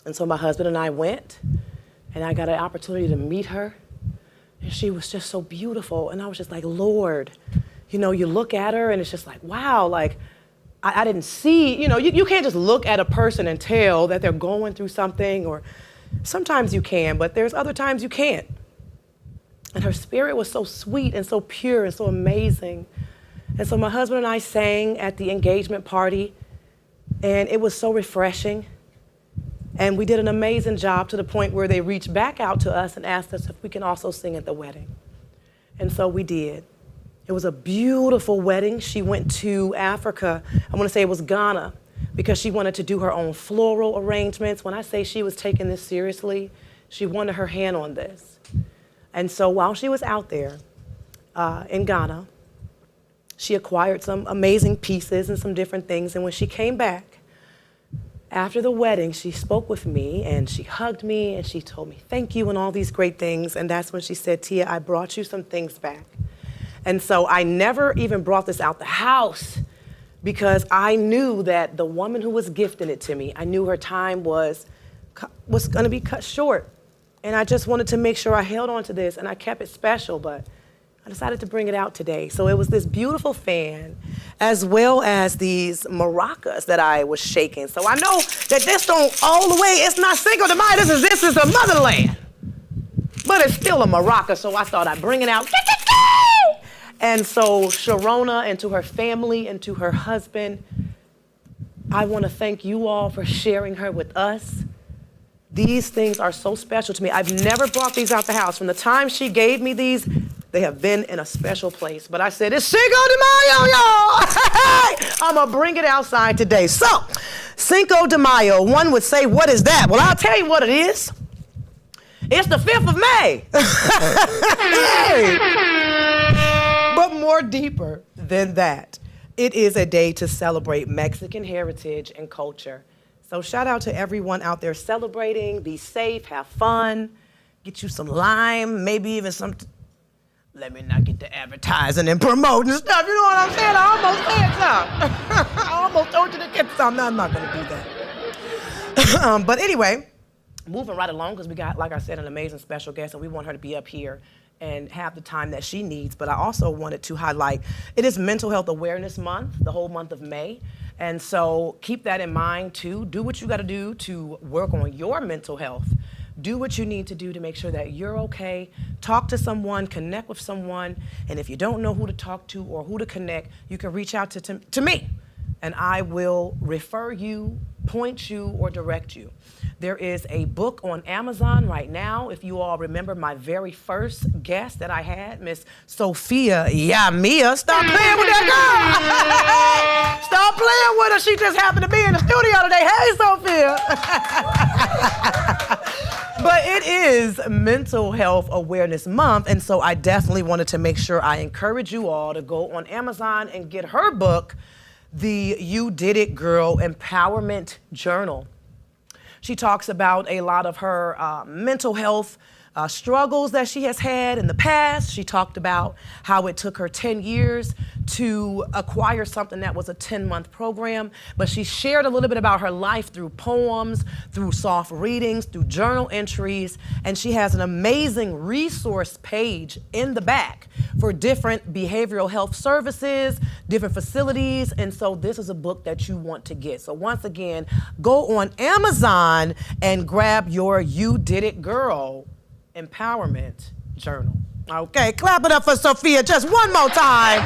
And so my husband and I went, and I got an opportunity to meet her. And she was just so beautiful. And I was just like, Lord, you know, you look at her and it's just like, wow, like, I didn't see, you know, you can't just look at a person and tell that they're going through something, or sometimes you can, but there's other times you can't. And her spirit was so sweet and so pure and so amazing. And so my husband and I sang at the engagement party, and it was so refreshing. And we did an amazing job to the point where they reached back out to us and asked us if we can also sing at the wedding. And so we did. It was a beautiful wedding. She went to Africa. I want to say it was Ghana, because she wanted to do her own floral arrangements. When I say she was taking this seriously, she wanted her hand on this. And so while she was out there in Ghana, she acquired some amazing pieces and some different things. And when she came back, after the wedding, she spoke with me and she hugged me and she told me thank you and all these great things. And that's when she said, Tia, I brought you some things back. And so I never even brought this out the house, because I knew that the woman who was gifting it to me, I knew her time was going to be cut short. And I just wanted to make sure I held on to this, and I kept it special, but I decided to bring it out today. So it was this beautiful fan, as well as these maracas that I was shaking. So I know that this don't all the way, it's not Cinco de Mayo, this is the motherland. But it's still a maraca, so I thought I'd bring it out. And so Sharona, and to her family and to her husband, I want to thank you all for sharing her with us. These things are so special to me. I've never brought these out the house. From the time she gave me these, they have been in a special place. But I said, it's Cinco de Mayo, y'all. I'm going to bring it outside today. So, Cinco de Mayo, one would say, what is that? Well, I'll tell you what it is. It's the 5th of May. But more deeper than that, it is a day to celebrate Mexican heritage and culture. So shout out to everyone out there celebrating. Be safe, have fun, get you some lime, maybe even some, let me not get to advertising and promoting stuff, you know what I'm saying? I almost said something. I almost told you to get something. No, I'm not gonna do that. But anyway, moving right along, because we got, like I said, an amazing special guest, and we want her to be up here and have the time that she needs. But I also wanted to highlight, it is Mental Health Awareness Month, the whole month of May. And so keep that in mind too. Do what you gotta do to work on your mental health. Do what you need to do to make sure that you're okay. Talk to someone, connect with someone. And if you don't know who to talk to or who to connect, you can reach out to me. And I will refer you, point you, or direct you. There is a book on Amazon right now. If you all remember my very first guest that I had, Miss Sophia Yamia. Stop playing with that girl. Stop playing with her. She just happened to be in the studio today. Hey, Sophia. But it is Mental Health Awareness Month, and so I definitely wanted to make sure I encourage you all to go on Amazon and get her book, the You Did It Girl Empowerment Journal. She talks about a lot of her mental health struggles that she has had in the past. She talked about how it took her 10 years to acquire something that was a 10-month program, but she shared a little bit about her life through poems, through soft readings, through journal entries, and she has an amazing resource page in the back for different behavioral health services, different facilities, and so this is a book that you want to get. So once again, go on Amazon and grab your You Did It Girl Empowerment Journal. Okay, clap it up for Sophia just one more time.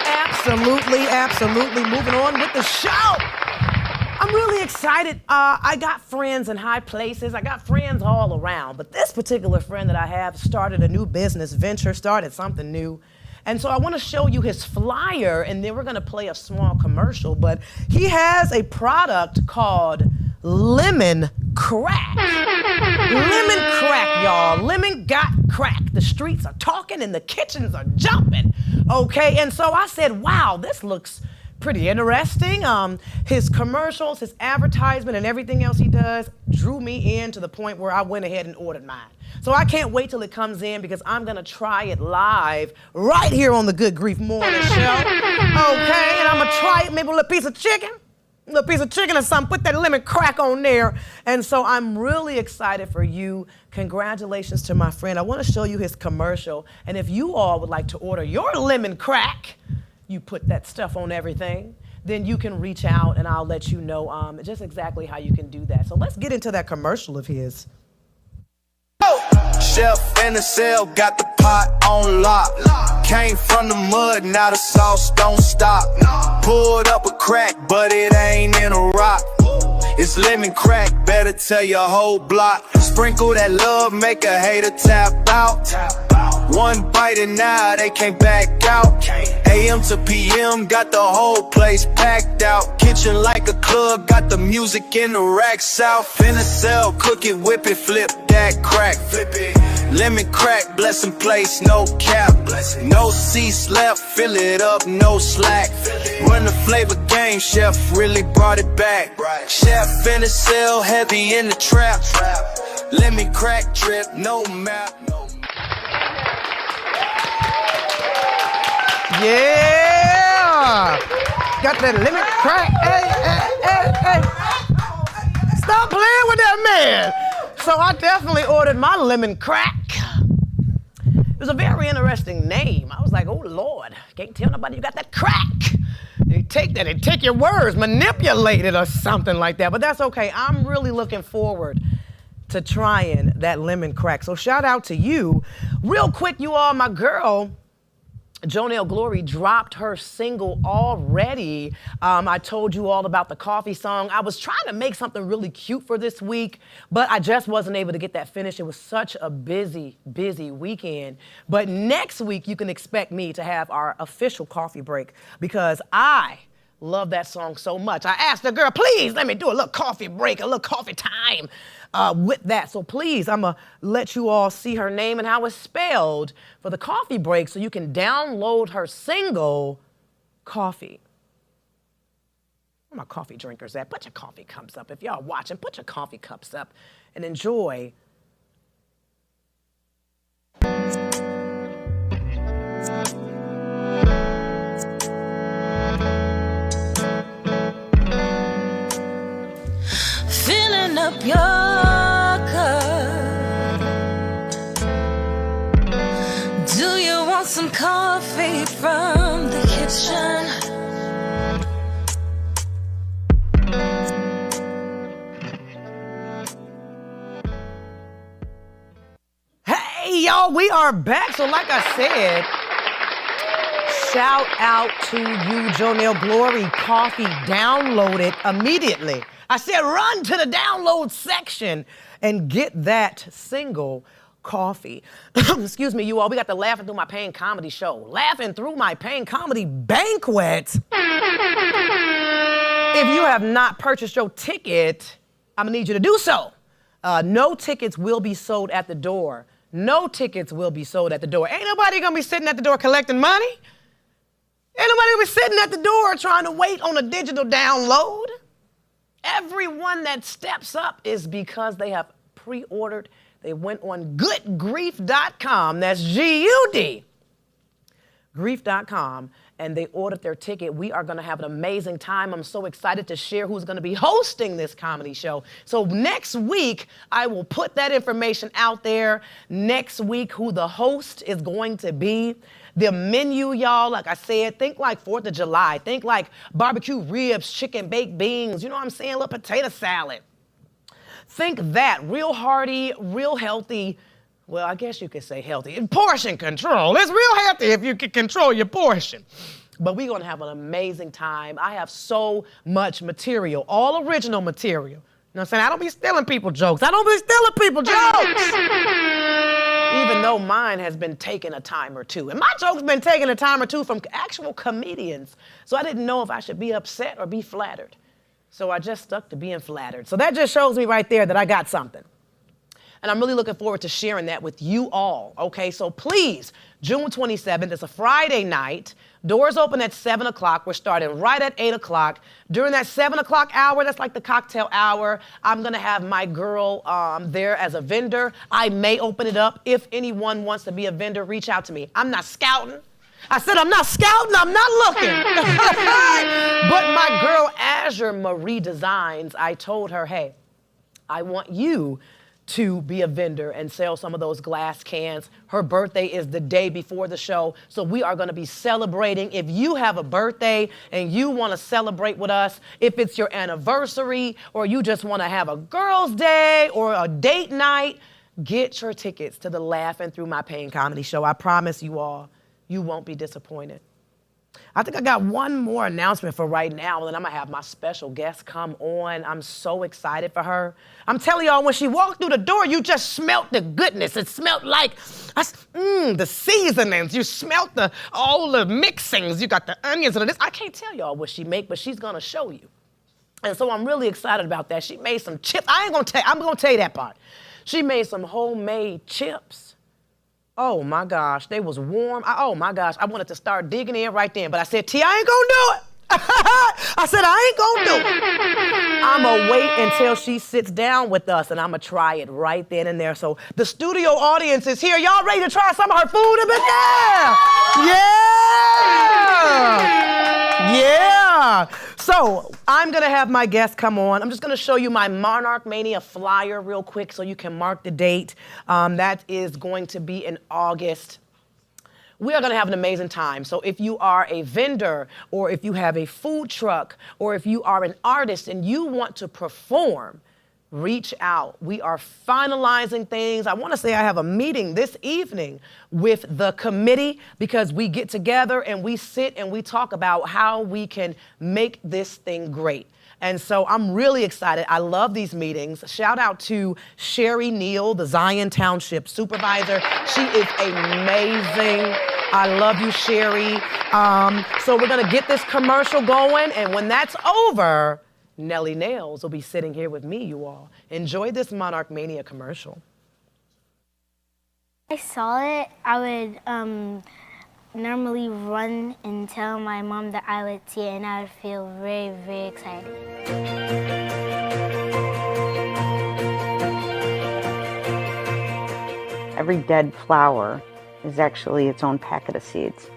Absolutely, absolutely. Moving on with the show. I'm really excited. I got friends in high places. I got friends all around. But this particular friend that I have started a new business venture, started something new. And so I want to show you his flyer, and then we're going to play a small commercial. But he has a product called Lemon Crack. Lemon crack, y'all. Lemon got crack. The streets are talking and the kitchens are jumping. Okay, and so I said, wow, this looks pretty interesting. His commercials, his advertisement, and everything else he does drew me in to the point where I went ahead and ordered mine. So I can't wait till it comes in, because I'm gonna try it live right here on the Good Grief Morning Show. Okay, and I'm gonna try it maybe with a piece of chicken. little piece of chicken or something, put that lemon crack on there. And so I'm really excited for you. Congratulations to my friend. I want to show you his commercial. And if you all would like to order your lemon crack, you put that stuff on everything, then you can reach out and I'll let you know just exactly how you can do that. So let's get into that commercial of his. Chef in the cell, got the pot on lock. Came from the mud, now the sauce don't stop. Pulled up a crack, but it ain't in a rock. It's lemon crack, better tell your whole block. Sprinkle that love, make a hater tap out. One bite and now they can't back out. AM to PM, got the whole place packed out. Kitchen like a club, got the music in the racks out. Finna sell, cook it, whip it, flip that crack. Flip it. Lemon crack, blessing place, no cap. No seats left, fill it up, no slack. Run the flavor game, chef really brought it back. Chef finna sell, heavy in the trap. Lemon crack drip, no map. Yeah! Got that lemon crack. Hey. Stop playing with that man. So I definitely ordered my lemon crack. It was a very interesting name. I was like, oh Lord, can't tell nobody you got that crack. They take that and take your words, manipulate it or something like that. But that's okay. I'm really looking forward to trying that lemon crack. So shout out to you. Real quick, you all, my girl, Jonelle Glory dropped her single already. I told you all about the coffee song. I was trying to make something really cute for this week, but I just wasn't able to get that finished. It was such a busy weekend. But next week, you can expect me to have our official coffee break because I love that song so much. I asked the girl, please let me do a little coffee break, a little coffee time with that. So please, I'm going to let you all see her name and how it's spelled for the coffee break so you can download her single, Coffee. Where my coffee drinkers at? Put your coffee cups up. If y'all watching, put your coffee cups up and enjoy. Filling up your cup. Do you want some coffee from the kitchen? Hey, y'all, we are back. So like I said, shout out to you, Jonelle Glory. Coffee, download it immediately. I said run to the download section and get that single, Coffee. Excuse me, you all. We got the Laughing Through My Pain comedy show. Laughing Through My Pain comedy banquet. If you have not purchased your ticket, I'm gonna need you to do so. No tickets will be sold at the door. No tickets will be sold at the door. Ain't nobody gonna be sitting at the door collecting money. Ain't nobody gonna be sitting at the door trying to wait on a digital download. Everyone that steps up is because they have pre-ordered. They went on goodgrief.com, that's G-U-D, grief.com, and they ordered their ticket. We are gonna have an amazing time. I'm so excited to share who's gonna be hosting this comedy show. So next week, I will put that information out there. Next week, who the host is going to be. The menu, y'all, like I said, think like 4th of July. Think like barbecue ribs, chicken, baked beans, you know what I'm saying? A little potato salad. Think that, real hearty, real healthy. Well, I guess you could say healthy. Portion control. It's real healthy if you can control your portion. But we're gonna have an amazing time. I have so much material, all original material. You know what I'm saying? I don't be stealing people jokes. I don't be stealing people jokes. Even though mine has been taking a time or two. And my joke's been taking a time or two from actual comedians. So I didn't know if I should be upset or be flattered. So I just stuck to being flattered. So that just shows me right there that I got something. And I'm really looking forward to sharing that with you all, okay? So please, June 27th, it's a Friday night. Doors open at 7 o'clock. We're starting right at 8 o'clock. During that 7 o'clock hour, that's like the cocktail hour, I'm gonna have my girl there as a vendor. I may open it up. If anyone wants to be a vendor, reach out to me. I'm not scouting. I said, I'm not scouting, I'm not looking. But my girl, Azure Marie Designs, I told her, hey, I want you to be a vendor and sell some of those glass cans. Her birthday is the day before the show, so we are gonna be celebrating. If you have a birthday and you wanna celebrate with us, if it's your anniversary or you just wanna have a girl's day or a date night, get your tickets to the Laughing Through My Pain comedy show. I promise you all, you won't be disappointed. I think I got one more announcement for right now, and then I'm gonna have my special guest come on. I'm so excited for her. I'm telling y'all, when she walked through the door, you just smelt the goodness. It smelled like the seasonings. You smelt all the mixings. You got the onions and this. I can't tell y'all what she make, but she's gonna show you. And so I'm really excited about that. She made some chips. I'm gonna tell you that part. She made some homemade chips. Oh my gosh, they was warm. Oh my gosh, I wanted to start digging in right then, but I said, T, I ain't gonna do it. I said, I ain't gonna do it. I'm gonna wait until she sits down with us and I'm gonna try it right then and there. So the studio audience is here. Y'all ready to try some of her food? Yeah. So I'm gonna have my guest come on. I'm just gonna show you my Monarch Mania flyer real quick so you can mark the date. That is going to be in August. We are gonna have an amazing time. So if you are a vendor or if you have a food truck or if you are an artist and you want to perform, reach out. We are finalizing things. I wanna say I have a meeting this evening with the committee because we get together and we sit and we talk about how we can make this thing great. And so I'm really excited. I love these meetings. Shout out to Sherry Neal, the Zion Township supervisor. She is amazing. I love you, Sherry. So we're gonna get this commercial going, and when that's over, NellyNailz will be sitting here with me, you all. Enjoy this Monarch Mania commercial. I saw it, I would normally run and tell my mom that I would see it, and I would feel very, very excited. Every dead flower is actually its own packet of seeds.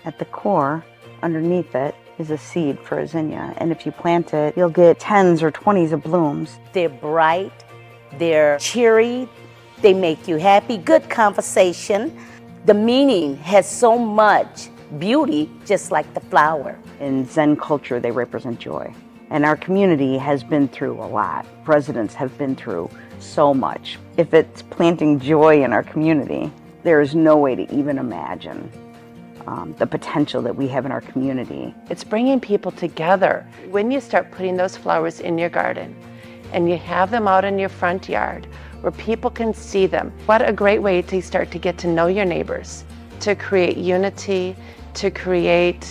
At the core, underneath it, is a seed for a zinnia, and if you plant it, you'll get 10s or 20s of blooms. They're bright, they're cheery, they make you happy, good conversation. The meaning has so much beauty, just like the flower. In Zen culture, they represent joy. And our community has been through a lot. Residents have been through so much. If it's planting joy in our community, there is no way to even imagine the potential that we have in our community. It's bringing people together. When you start putting those flowers in your garden and you have them out in your front yard where people can see them, what a great way to start to get to know your neighbors, to create unity, to create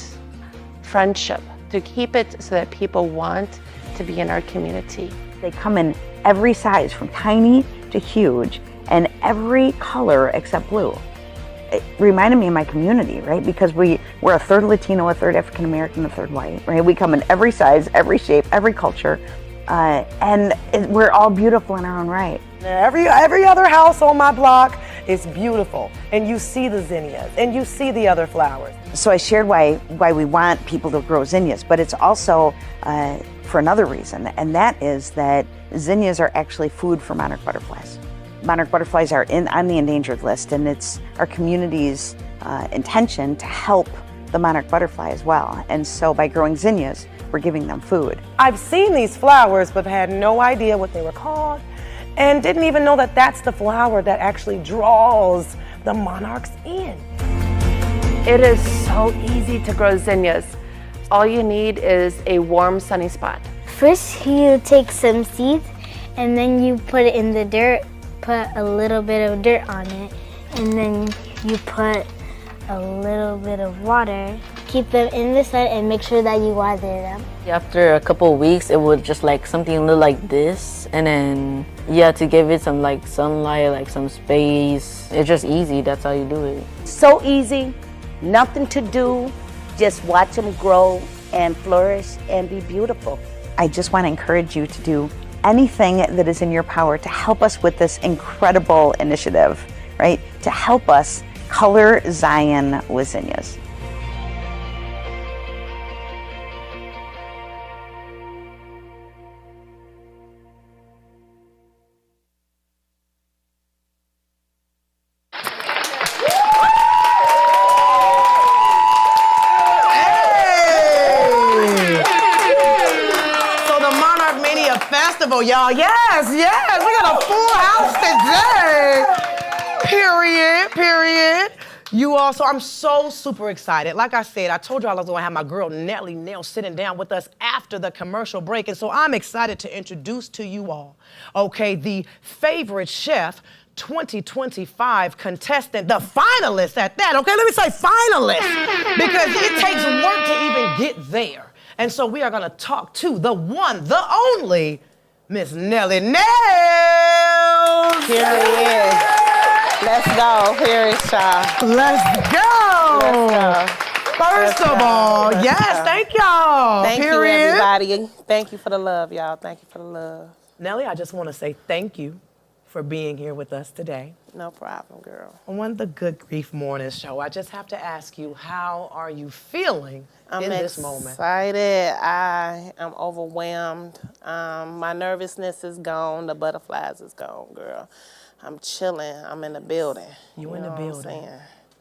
friendship, to keep it so that people want to be in our community. They come in every size, from tiny to huge, and every color except blue. It reminded me of my community, right? Because we're a third Latino, a third African American, a third white, right? We come in every size, every shape, every culture, and we're all beautiful in our own right. Every other house on my block is beautiful, and you see the zinnias, and you see the other flowers. So I shared why we want people to grow zinnias, but it's also for another reason, and that is that zinnias are actually food for monarch butterflies. Monarch butterflies are on the endangered list, and it's our community's intention to help the monarch butterfly as well. And so by growing zinnias, we're giving them food. I've seen these flowers, but had no idea what they were called, and didn't even know that that's the flower that actually draws the monarchs in. It is so easy to grow zinnias. All you need is a warm, sunny spot. First, you take some seeds, and then you put it in the dirt, put a little bit of dirt on it, and then you put a little bit of water. Keep them in the sun and make sure that you water them. After a couple of weeks, it would just like something look like this, and then to give it some like sunlight, like some space. It's just easy. That's how you do it. So easy, nothing to do, just watch them grow and flourish and be beautiful. I just want to encourage you to do anything that is in your power to help us with this incredible initiative, right? To help us color Zion with zinnias. festival, y'all. Yes, yes. We got a full house today. Period. You all, so I'm so super excited. Like I said, I told y'all I was gonna have my girl NellyNailz sitting down with us after the commercial break. And so I'm excited to introduce to you all, okay, the favorite chef 2025 contestant, the finalist at that, okay? Let me say finalist, because it takes work to even get there. And so we are gonna talk to the one, the only, Miss NellyNailz. Here it is. Let's go. Here is y'all. Let's go. First of all, yes, thank y'all. Thank you, everybody. Thank you for the love, y'all. Thank you for the love. Nelly, I just want to say thank you for being here with us today. No problem, girl. On the Good Grief Morning Show, I just have to ask you, how are you feeling in this moment? I'm excited. I am overwhelmed. My nervousness is gone. The butterflies is gone, girl. I'm chilling. I'm in the building. You in the building.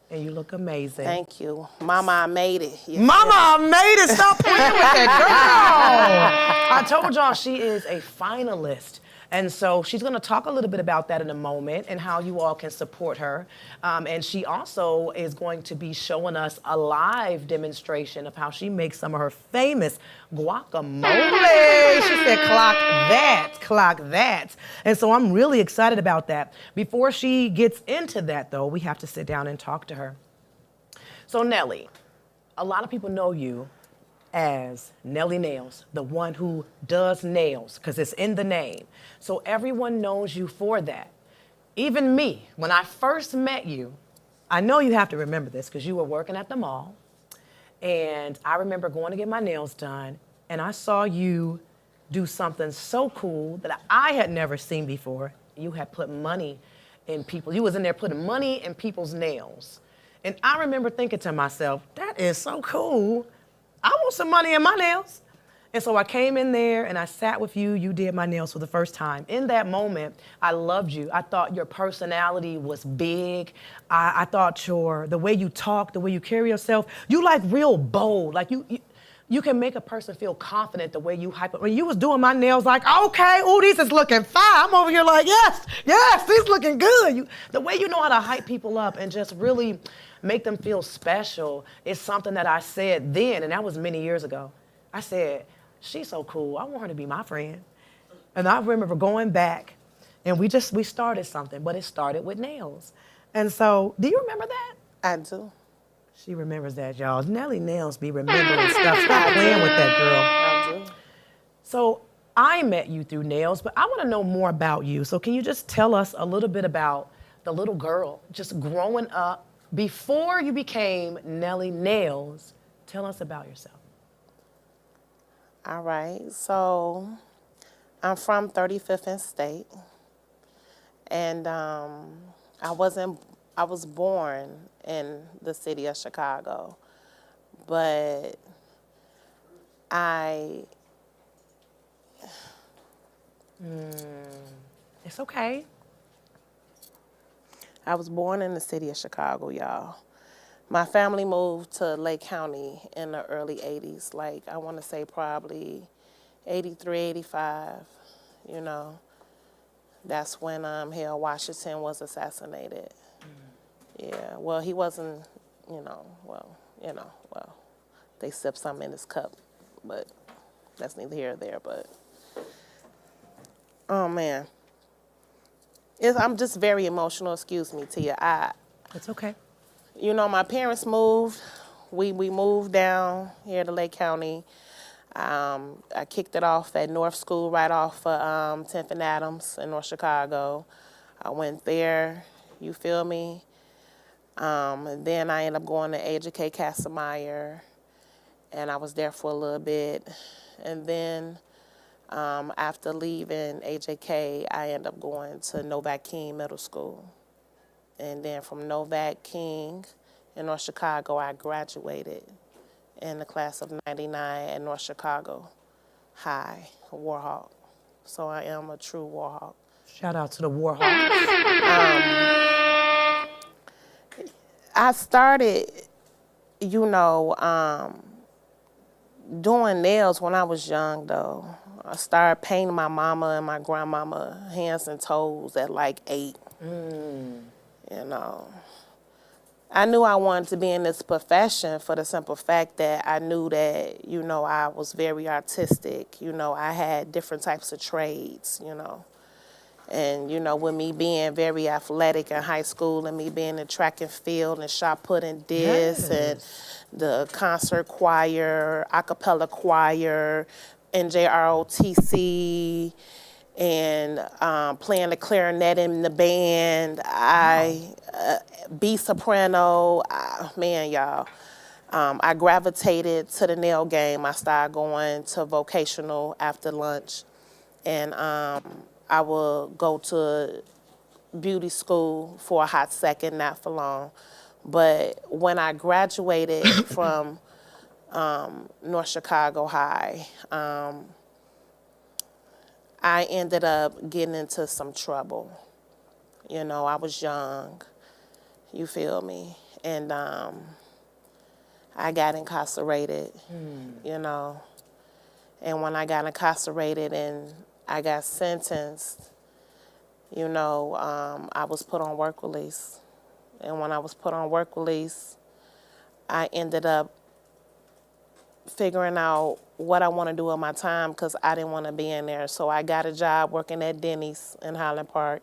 And you look amazing. Thank you. Mama, I made it. Mama, I made it. Stop playing with that girl. I told y'all she is a finalist. And so she's going to talk a little bit about that in a moment and how you all can support her. And she also is going to be showing us a live demonstration of how she makes some of her famous guacamole. She said, clock that. And so I'm really excited about that. Before she gets into that, though, we have to sit down and talk to her. So, Nelly, a lot of people know you as NellyNailz, the one who does nails, because it's in the name. So everyone knows you for that. Even me, when I first met you, I know you have to remember this because you were working at the mall, and I remember going to get my nails done, and I saw you do something so cool that I had never seen before. You had put money in people. You was in there putting money in people's nails. And I remember thinking to myself, that is so cool. I want some money in my nails. And so I came in there and I sat with you. You did my nails for the first time. In that moment, I loved you. I thought your personality was big. I thought the way you talk, the way you carry yourself, you like real bold. Like you can make a person feel confident the way you hype up. When you was doing my nails, like, okay, ooh, these is looking fine. I'm over here like, yes, these looking good. The way you know how to hype people up and just really make them feel special is something that I said then, and that was many years ago. I said, she's so cool. I want her to be my friend. And I remember going back, and we started something, but it started with nails. And so, do you remember that? I do. She remembers that, y'all. NellyNailz be remembering stuff. Stop playing with that girl. I do. So I met you through nails, but I want to know more about you. So can you just tell us a little bit about the little girl, just growing up, before you became NellyNailz? Tell us about yourself. All right. So I'm from 35th and State, and I was born in the city of Chicago, but It's okay. I was born in the city of Chicago, y'all. My family moved to Lake County in the early 80s, like I want to say probably 83, 85, you know. That's when Harold Washington was assassinated. Yeah, well, he wasn't, they sipped something in his cup, but that's neither here or there, but, oh man. I'm just very emotional, excuse me, Tia. It's okay. You know, my parents moved. We moved down here to Lake County. I kicked it off at North School right off of 10th and Adams in North Chicago. I went there, you feel me? And then I ended up going to AJK Castlemeyer, and I was there for a little bit. And then after leaving AJK, I ended up going to Novak King Middle School. And then from Novak King in North Chicago, I graduated in the class of 99 at North Chicago High, Warhawk. So I am a true Warhawk. Shout out to the Warhawks. I started, doing nails when I was young, though. I started painting my mama and my grandmama hands and toes at like 8. You know, I knew I wanted to be in this profession for the simple fact that I knew that, you know, I was very artistic. You know, I had different types of trades, you know. And, you know, with me being very athletic in high school and me being in track and field and shot put and disc and the concert choir, a cappella choir, NJROTC, and playing the clarinet in the band, B soprano, man, y'all. I gravitated to the nail game. I started going to vocational after lunch, and I would go to beauty school for a hot second, not for long. But when I graduated from North Chicago High, I ended up getting into some trouble. You know, I was young, you feel me? And I got incarcerated, you know. And when I got incarcerated and I got sentenced, you know, I was put on work release. And when I was put on work release, I ended up figuring out what I want to do with my time because I didn't want to be in there. So I got a job working at Denny's in Highland Park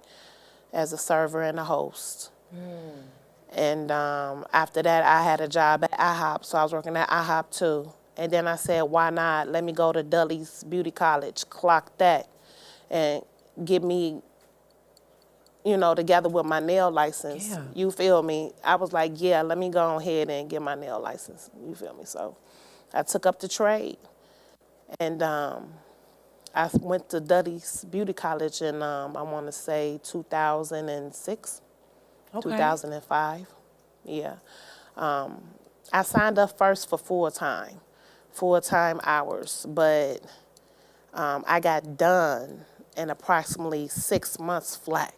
as a server and a host. And after that, I had a job at IHOP, so I was working at IHOP too. And then I said, why not? Let me go to Dudley's Beauty College, clock that, and get me, you know, together with my nail license. Yeah. You feel me? I was like, yeah, let me go ahead and get my nail license. You feel me? So I took up the trade. And I went to Dudley's Beauty College in, I want to say, 2006, 2005. Yeah. I signed up first for full-time hours, but I got done in approximately 6 months flat.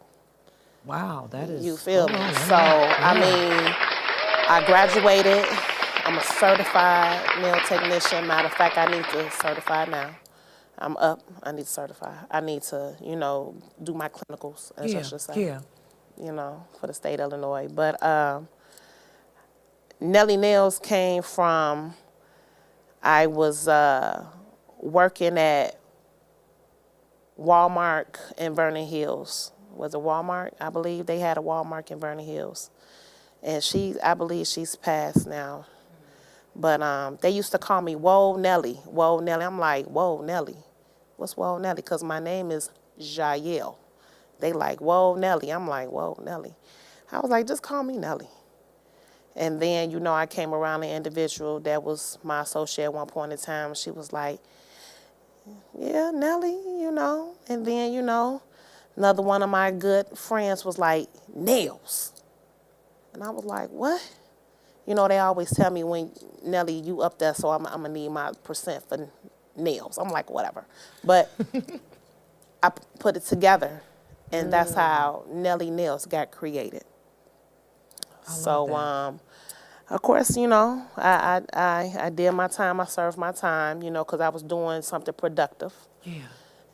Wow, that is... You feel me? So, I mean, I graduated. I'm a certified nail technician. Matter of fact, I need to certify now. I'm up. I need to certify. I need to, you know, do my clinicals, as I should say. Yeah. You know, for the state of Illinois. But NellyNailz came from, I was working at Walmart in Vernon Hills. Was it Walmart? I believe they had a Walmart in Vernon Hills. And I believe she's passed now. But they used to call me Whoa Nelly. Whoa Nelly. I'm like, whoa Nelly. What's Whoa Nelly? Because my name is Jael. They like, whoa Nelly. I'm like, whoa Nelly. I was like, just call me Nelly. And then, you know, I came around an individual that was my associate at one point in time. She was like, yeah, Nelly, you know. And then, you know, another one of my good friends was like, Nails. And I was like, what? You know, they always tell me when, Nelly, you up there, so I'm going to need my percent for nails. I'm like, whatever. But I put it together, and that's how NellyNailz got created. So, of course, you know, I did my time. I served my time, you know, because I was doing something productive. Yeah.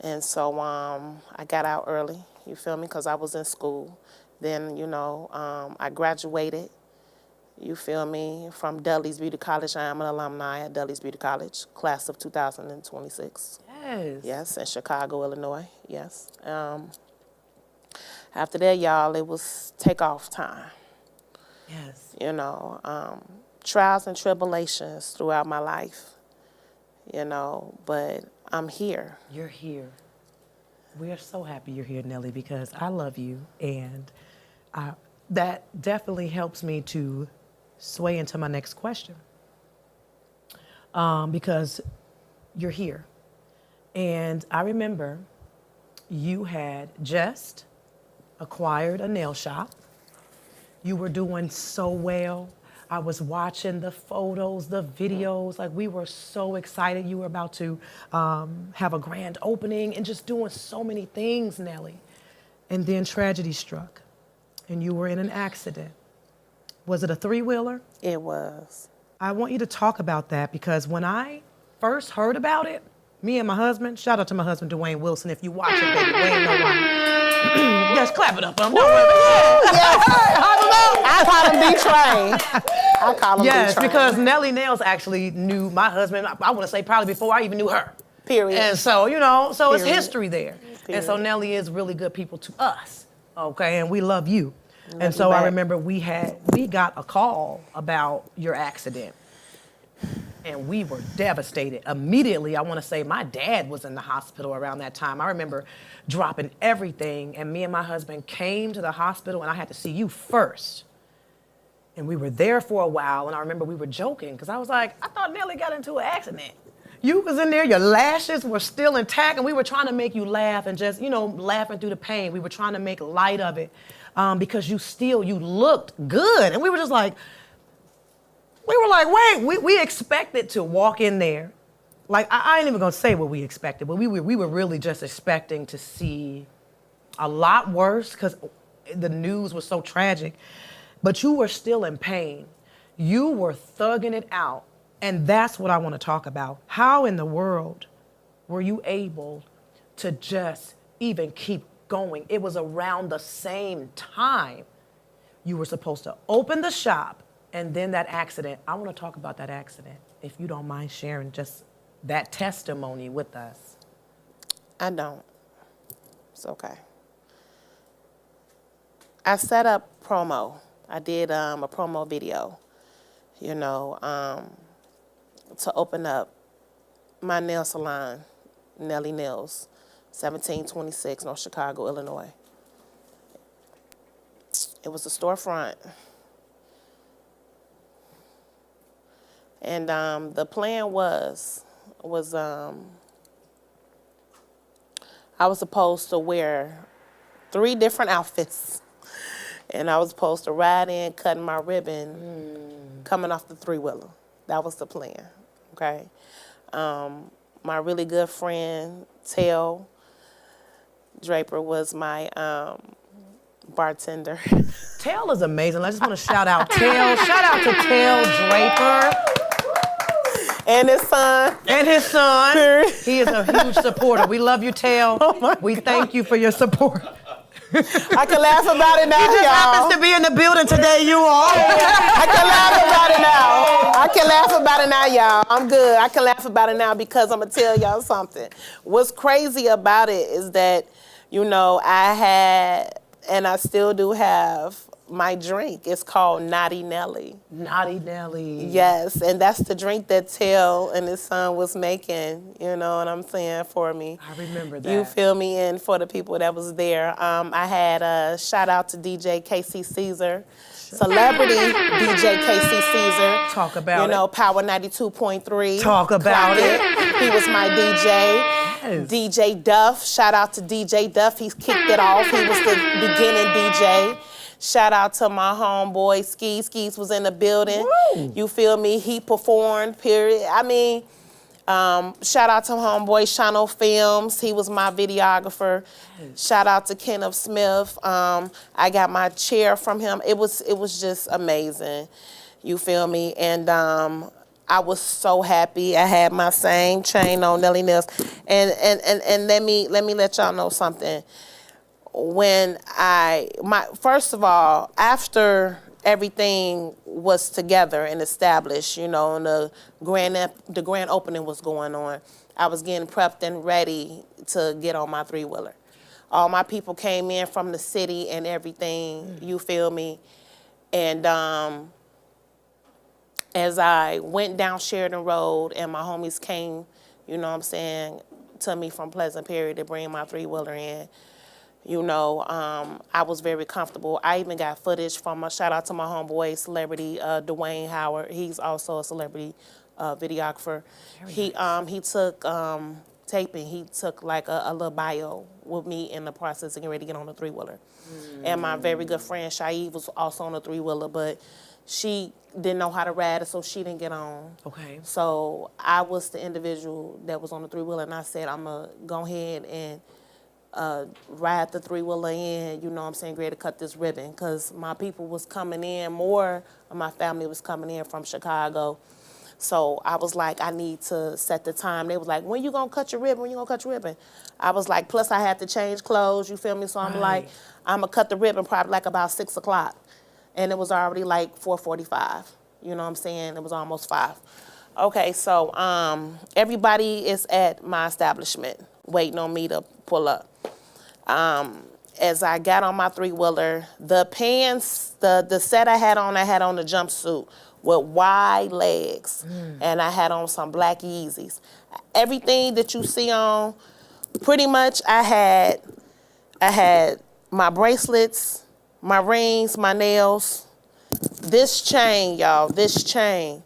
And so I got out early, you feel me, because I was in school. Then, you know, I graduated, you feel me, from Dudley's Beauty College. I am an alumni at Dudley's Beauty College, class of 2026. Yes. Yes, in Chicago, Illinois, yes. After that, y'all, it was takeoff time. Yes. You know, trials and tribulations throughout my life, you know, but I'm here. You're here. We are so happy you're here, Nelly, because I love you, and that definitely helps me to sway into my next question, because you're here. And I remember you had just acquired a nail shop. You were doing so well. I was watching the photos, the videos, like we were so excited. You were about to have a grand opening and just doing so many things, Nelly. And then tragedy struck and you were in an accident. Was it a three-wheeler? It was. I want you to talk about that because when I first heard about it, Me and my husband, shout out to my husband, Dwayne Wilson. If you watch it, baby, Dwayne, no one. Yes, clap it up. Don't Yes. I call him D-Train. I call him Yes, D-Train. because NellyNailz actually knew my husband, I want to say probably before I even knew her. Period. And so, you know, so it's Period. history there. Period. And so Nelly is really good people to us, okay? And we love you. And you so I back. remember we got a call about your accident. And we were devastated. Immediately, I want to say my dad was in the hospital around that time. I remember dropping everything, and me and my husband came to the hospital, and I had to see you first. And we were there for a while, and I remember we were joking, because I was like, I thought Nelly got into an accident. You was in there, your lashes were still intact, and we were trying to make you laugh and just, you know, laughing through the pain. We were trying to make light of it because you looked good. And we were just like, wait, we expected to walk in there. Like, I ain't even gonna say what we expected, but we were really just expecting to see a lot worse because the news was so tragic. But you were still in pain. You were thugging it out. And that's what I want to talk about. How in the world were you able to just even keep going? It was around the same time you were supposed to open the shop, and then that accident. I want to talk about that accident, if you don't mind sharing just that testimony with us. I don't. It's okay. I set up promo. I did a promo video, you know, to open up my nail salon, NellyNailz, 1726 North Chicago, Illinois. It was a storefront. And the plan was I was supposed to wear 3 different outfits. And I was supposed to ride in, cutting my ribbon, coming off the 3-wheeler. That was the plan, okay? My really good friend, Tail Draper, was my bartender. Tail is amazing. I just want to shout out Tail. Shout out to Tail Draper. And his son. And his son. He is a huge supporter. We love you, Tail. We thank you for your support. I can laugh about it now, He just y'all. happens to be in the building today, you all. I can laugh about it now. I can laugh about it now, y'all. I'm good. I can laugh about it now because I'm going to tell y'all something. What's crazy about it is that, you know, I had, and I still do have, my drink. It's called Naughty Nelly. Naughty Nelly. Yes, and that's the drink that Tail and his son was making, you know what I'm saying, for me. I remember that. You feel me? And for the people that was there, I had a shout out to DJ KC Caesar, celebrity DJ KC Caesar. Talk about it. You know, Power 92.3. Talk about it. He was my DJ. Yes. DJ Duff, shout out to DJ Duff. He kicked it off. He was the beginning DJ. Shout out to my homeboy, Skis. Skis was in the building. Woo. You feel me? He performed, period. I mean, shout out to homeboy, Shano Films. He was my videographer. Shout out to Kenneth Smith. I got my chair from him. It was just amazing. You feel me? And I was so happy. I had my same chain on, NellyNailz. And let me let y'all know something. When first of all, after everything was together and established, you know, and the grand opening was going on, I was getting prepped and ready to get on my 3-wheeler. All my people came in from the city and everything, you feel me? And as I went down Sheridan Road and my homies came, you know what I'm saying, to me from Pleasant Perry to bring my 3-wheeler in, you know, I was very comfortable. I even got footage from shout out to my homeboy, celebrity Dwayne Howard. He's also a celebrity videographer. He took taping. He took like a little bio with me in the process of getting ready to get on the 3-wheeler. And my very good friend Shaib was also on the 3-wheeler, but she didn't know how to ride it, so she didn't get on. Okay. So I was the individual that was on the 3-wheeler, and I said, I'm gonna go ahead and ride the 3-wheeler in, you know what I'm saying, ready to cut this ribbon, because my people was coming in, more of my family was coming in from Chicago. So I was like, I need to set the time. They was like, when you gonna cut your ribbon? When you gonna cut your ribbon? I was like, plus I had to change clothes, you feel me? So I'm like, I'm gonna cut the ribbon probably like about 6 o'clock. And it was already like 4:45. You know what I'm saying? It was almost 5. Okay, so everybody is at my establishment waiting on me to pull up. As I got on my 3-wheeler, the pants, the set I had on the jumpsuit with wide legs, and I had on some black Yeezys. Everything that you see on, pretty much I had my bracelets, my rings, my nails, this chain, y'all, this chain.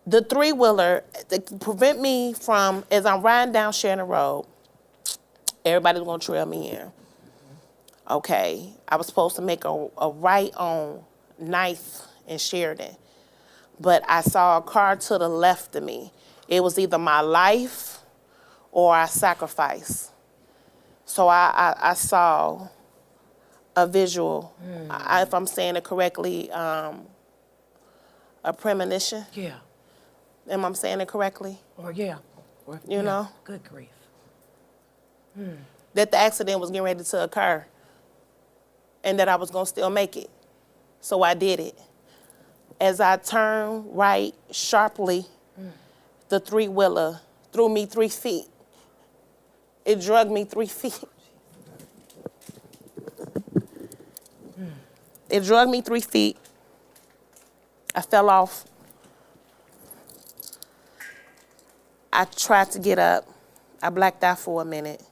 The 3-wheeler, to prevent me from, as I'm riding down Shannon Road, everybody's gonna trail me in. Okay, I was supposed to make a right on 9th and Sheridan, but I saw a car to the left of me. It was either my life or I sacrifice. So I saw a visual, if I'm saying it correctly, a premonition. Yeah. Am I saying it correctly? Or yeah. You know? Good grief. That the accident was getting ready to occur and that I was gonna still make it. So I did it. As I turned right sharply, the 3-wheeler threw me 3 feet. It dragged me 3 feet. It dragged me 3 feet. I fell off. I tried to get up. I blacked out for a minute.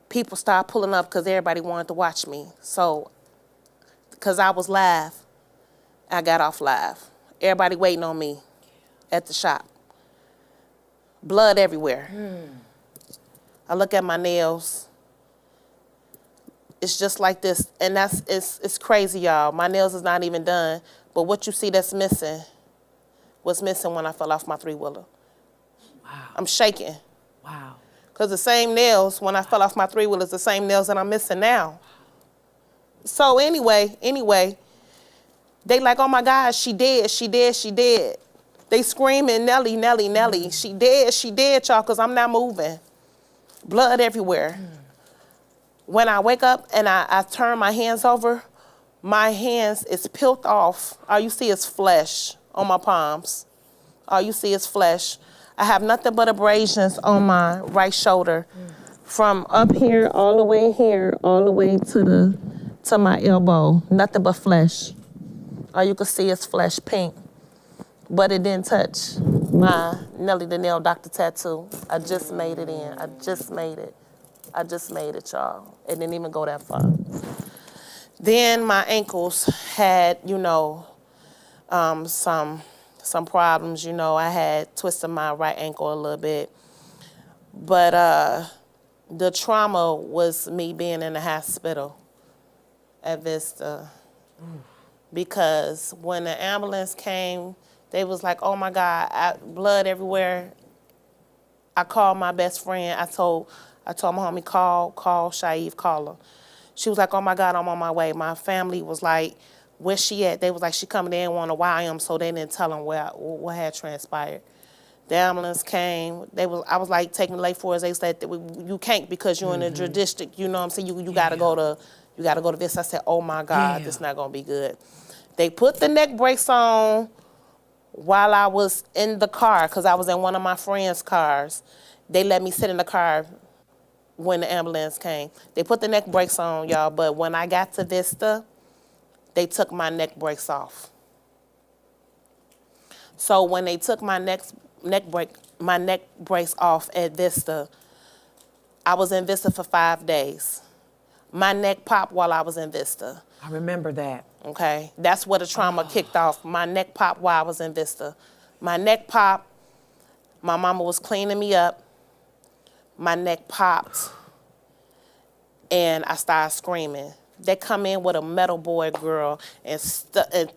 People started pulling up because everybody wanted to watch me. So, because I was live, I got off live. Everybody waiting on me at the shop. Blood everywhere. I look at my nails. It's just like this, and it's crazy, y'all. My nails is not even done, but what you see that's missing was missing when I fell off my 3-wheeler. Wow. I'm shaking. Wow. Because the same nails, when I fell off my 3-wheeler, is the same nails that I'm missing now. So anyway, they like, oh my God, she dead. They screaming, Nelly, Nelly, Nelly. She dead, y'all, because I'm not moving. Blood everywhere. When I wake up and I turn my hands over, my hands is peeled off. All you see is flesh on my palms. All you see is flesh. I have nothing but abrasions on my right shoulder, from up here all the way here, all the way to my elbow. Nothing but flesh. All you can see is flesh, pink. But it didn't touch my Nelly the Nail Doctor tattoo. I just made it in. I just made it, y'all. It didn't even go that far. Then my ankles had, some problems, I had twisted my right ankle a little bit. But the trauma was me being in the hospital at Vista. Because when the ambulance came, they was like, oh my God, blood everywhere. I called my best friend. I told my homie, call Shaif, call her. She was like, oh my God, I'm on my way. My family was like, where's she at? They was like, she coming, they didn't want to wire him, so they didn't tell him what had transpired. The ambulance came. I was like, taking late for us. They said, you can't because you're in the jurisdiction. You know what I'm saying? You gotta go to this. I said, oh my God, this not gonna be good. They put the neck brace on while I was in the car, because I was in one of my friend's cars. They let me sit in the car when the ambulance came. They put the neck brace on, y'all, but when I got to Vista, they took my neck brace off. So when they took my neck brace off at Vista, I was in Vista for 5 days. My neck popped while I was in Vista. I remember that. Okay, that's where the trauma kicked off. My neck popped while I was in Vista. My neck popped. My mama was cleaning me up. My neck popped, and I started screaming. They come in with a metal board, girl, and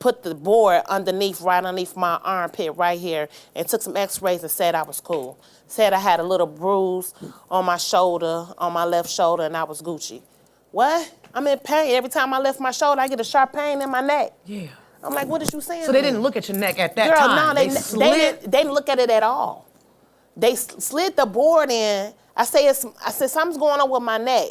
put the board right underneath my armpit right here, and took some x-rays and said I was cool. Said I had a little bruise on my shoulder, on my left shoulder, and I was Gucci. What? I'm in pain. Every time I lift my shoulder, I get a sharp pain in my neck. Yeah. I'm like, what is you saying? So they didn't look at your neck at that Girl, time. no, they didn't look at it at all. They slid the board in. I said, something's going on with my neck.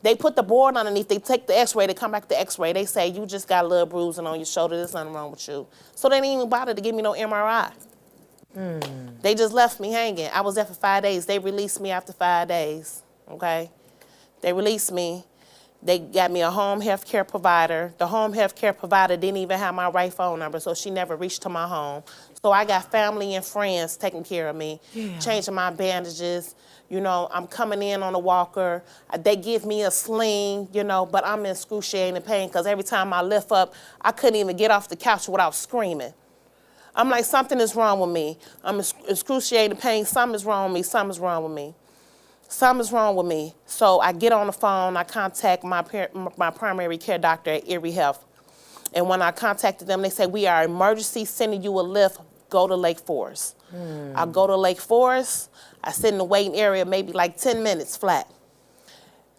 They put the board underneath. They take the x-ray. They come back to the x-ray. They say, you just got a little bruising on your shoulder. There's nothing wrong with you. So they didn't even bother to give me no MRI. They just left me hanging. I was there for 5 days. They released me after 5 days, okay? They released me. They got me a home health care provider. The home health care provider didn't even have my right phone number, so she never reached to my home. So I got family and friends taking care of me, changing my bandages. You know, I'm coming in on a walker. They give me a sling, you know, but I'm in excruciating pain because every time I lift up, I couldn't even get off the couch without screaming. I'm like, something is wrong with me. I'm in excruciating pain. Something's wrong with me. Something's wrong with me. Something's wrong with me. So I get on the phone. I contact my primary care doctor at Erie Health. And when I contacted them, they said, we are emergency sending you a lift. Go to Lake Forest. I go to Lake Forest. I sit in the waiting area maybe like 10 minutes flat.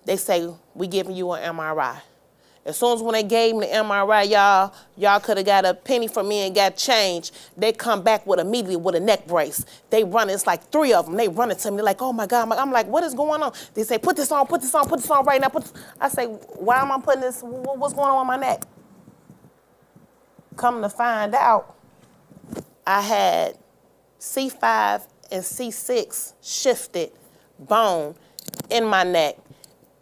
They say, we giving you an MRI. As soon as when they gave me the MRI, y'all could have got a penny from me and got change. They come back immediately with a neck brace. They run, it's like 3 of them. They run it to me. They're like, oh my God. I'm like, what is going on? They say, put this on right now. I say, why am I putting this? What's going on with my neck? Come to find out, I had C5 and C6 shifted bone in my neck,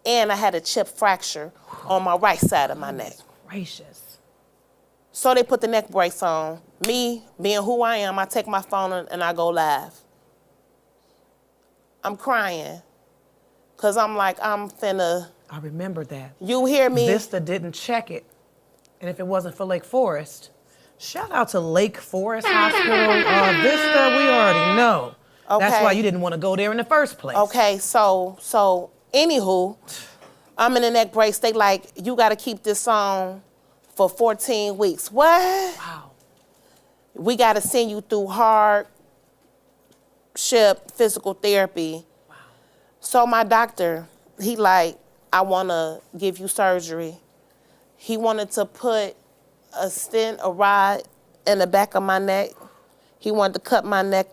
and I had a chip fracture on my right side of my neck. Gracious. So they put the neck brace on. Me, being who I am, I take my phone and I go live. I'm crying, because I'm like, I'm finna. I remember that. You hear me? Vista didn't check it. And if it wasn't for Lake Forest, shout out to Lake Forest Hospital. Vista, we already know. Okay. That's why you didn't want to go there in the first place. Okay, so anywho, I'm in the neck brace. They like, you got to keep this on for 14 weeks. What? Wow. We got to send you through hardship physical therapy. Wow. So my doctor, he like, I want to give you surgery. He wanted to put a stent, a rod in the back of my neck. He wanted to cut my neck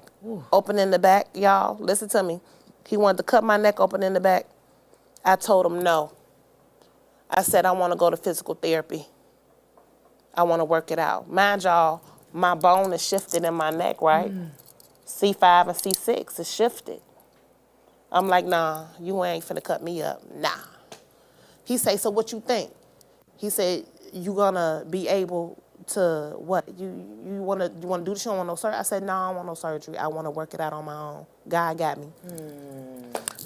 open in the back. Y'all, listen to me. He wanted to cut my neck open in the back. I told him no. I said, I want to go to physical therapy. I want to work it out. Mind y'all, my bone is shifted in my neck, right? C5 and C6 is shifted. I'm like, nah, you ain't finna cut me up. Nah. He say, so what you think? He said, you gonna be able to what? You wanna do this? You don't want no surgery? I said, no, I don't want no surgery. I wanna work it out on my own. God got me.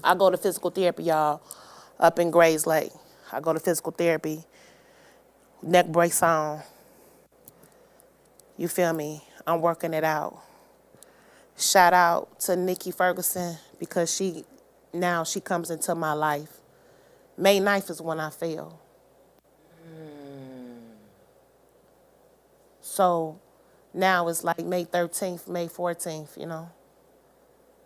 I go to physical therapy, y'all, up in Grays Lake. I go to physical therapy, neck brace on. You feel me? I'm working it out. Shout out to Nikki Ferguson, because she comes into my life. May 9th is when I fell. So now it's like May 13th, May 14th, you know.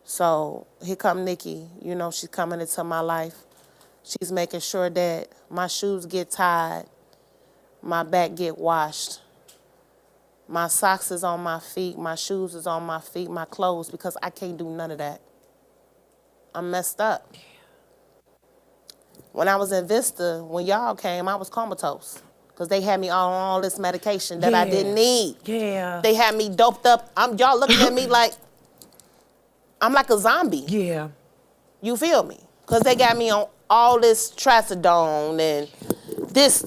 So here come Nikki, you know, she's coming into my life. She's making sure that my shoes get tied, my back get washed, my socks is on my feet, my shoes is on my feet, my clothes, because I can't do none of that. I'm messed up. When I was in Vista, when y'all came, I was comatose. Because they had me on all this medication that I didn't need. Yeah. They had me doped up. Y'all looking at me like, I'm like a zombie. Yeah. You feel me? Because they got me on all this trazodone and this.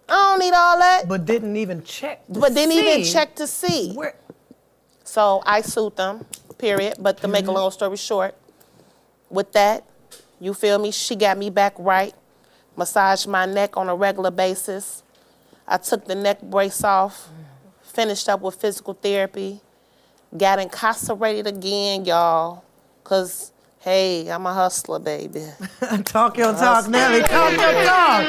I don't need all that. But didn't even check to see. Where? So I sued them, period. But to make a long story short, with that, you feel me? She got me back right. Massaged my neck on a regular basis. I took the neck brace off, finished up with physical therapy, got incarcerated again, y'all, because, hey, I'm a hustler, baby. Talk your talk, Nelly. Talk your talk.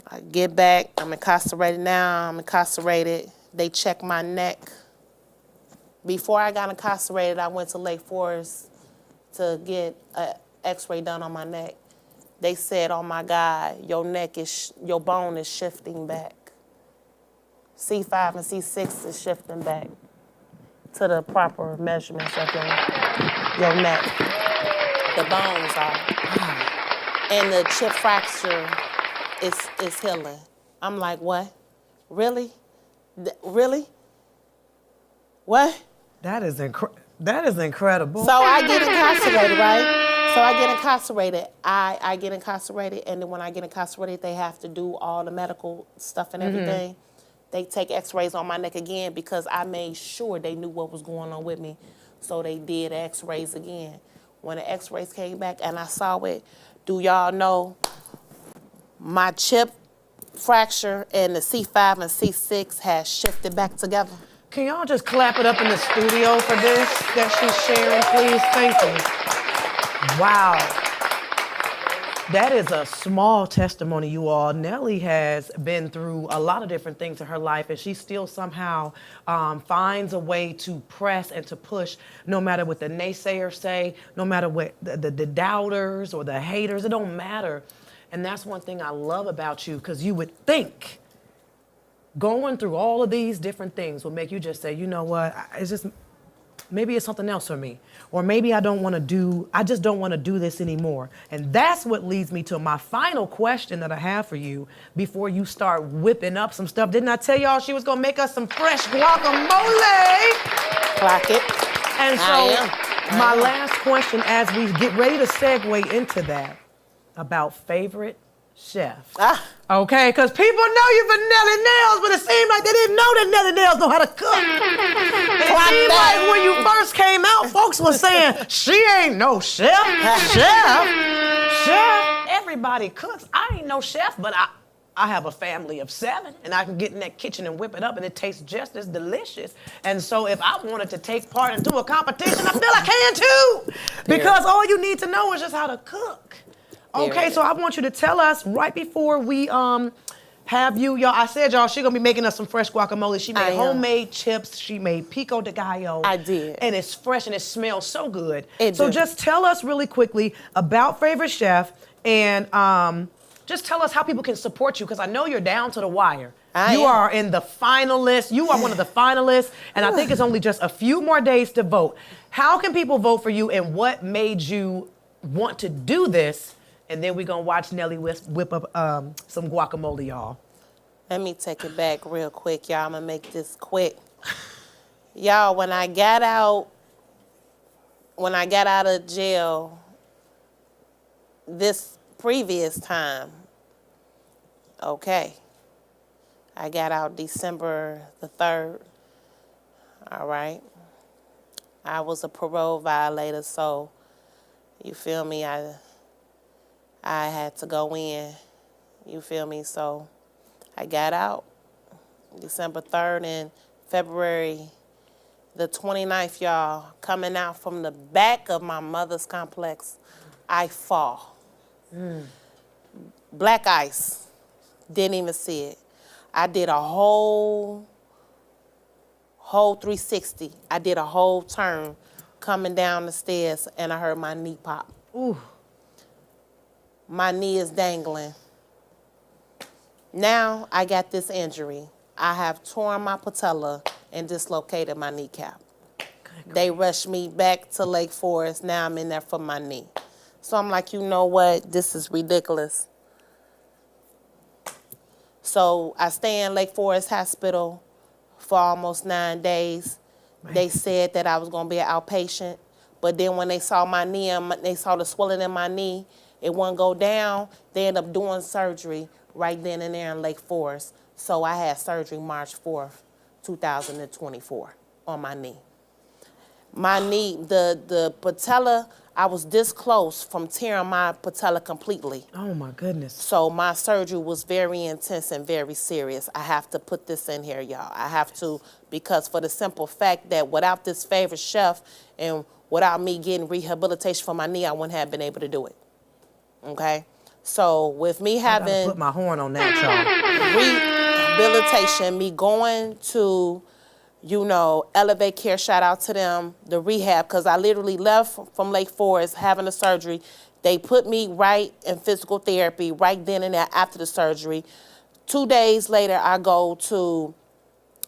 I get back. I'm incarcerated now. I'm incarcerated. They check my neck. Before I got incarcerated, I went to Lake Forest to get an x-ray done on my neck. They said, oh my God, your bone is shifting back. C5 and C6 is shifting back to the proper measurements of your neck. The bones are. And the chip fracture is healing. I'm like, what? Really? Really? What? That is incredible. So I get incarcerated, right? So I get incarcerated. I get incarcerated, and then when I get incarcerated, they have to do all the medical stuff and everything. They take x-rays on my neck again because I made sure they knew what was going on with me. So they did x-rays again. When the x-rays came back and I saw it, do y'all know my chip fracture and the C5 and C6 has shifted back together? Can y'all just clap it up in the studio for this that she's sharing, please? Thank you. Wow. That is a small testimony, you all. Nelly has been through a lot of different things in her life, and she still somehow finds a way to press and to push, no matter what the naysayers say, no matter what the doubters or the haters, it don't matter. And that's one thing I love about you, because you would think going through all of these different things will make you just say, you know what, maybe it's something else for me. Or maybe I just don't want to do this anymore. And that's what leads me to my final question that I have for you before you start whipping up some stuff. Didn't I tell y'all she was going to make us some fresh guacamole? Clock it. And so my last question as we get ready to segue into that about favorite chef. Okay, because people know you for NellyNailz, but it seemed like they didn't know that NellyNailz know how to cook. It seemed like when you first came out, folks were saying, she ain't no chef. Chef, everybody cooks. I ain't no chef, but I have a family of 7, and I can get in that kitchen and whip it up, and it tastes just as delicious. And so if I wanted to take part and do a competition, I feel I can too. Because all you need to know is just how to cook. Okay, so I want you to tell us right before we have you, y'all. I said, y'all, she's gonna be making us some fresh guacamole. She made homemade chips. She made pico de gallo. I did. And it's fresh and it smells so good. So just tell us really quickly about Favorite Chef and just tell us how people can support you, because I know you're down to the wire. You are in the finalists. You are one of the finalists, and I think it's only just a few more days to vote. How can people vote for you, and what made you want to do this? And then we're going to watch Nelly whip up some guacamole, y'all. Let me take it back real quick, y'all. I'm going to make this quick. Y'all, when I got out of jail this previous time, okay, I got out December the 3rd, all right? I was a parole violator, so you feel me? I had to go in, you feel me? So I got out December 3rd, and February the 29th, y'all, coming out from the back of my mother's complex, I fall. Black ice, didn't even see it. I did a whole 360. I did a whole turn coming down the stairs, and I heard my knee pop. Ooh. My knee is dangling. Now I got this injury. I have torn my patella and dislocated my kneecap. They rushed me back to Lake Forest. Now I'm in there for my knee. So I'm like, you know what? This is ridiculous. So I stay in Lake Forest Hospital for almost 9 days. They said that I was going to be an outpatient. But then when they saw my knee, and they saw the swelling in my knee, it wouldn't go down. They ended up doing surgery right then and there in Lake Forest. So I had surgery March 4th, 2024 on my knee. My knee, the patella, I was this close from tearing my patella completely. Oh my goodness. So my surgery was very intense and very serious. I have to put this in here, y'all. I have to, because for the simple fact that without this favorite chef and without me getting rehabilitation for my knee, I wouldn't have been able to do it. Okay? So with me having... I gotta put my horn on that, y'all. Rehabilitation, me going to You know, Elevate Care, shout out to them, the rehab, because I literally left from Lake Forest having a surgery. They put me right in physical therapy right then and there after the surgery. 2 days later, I go to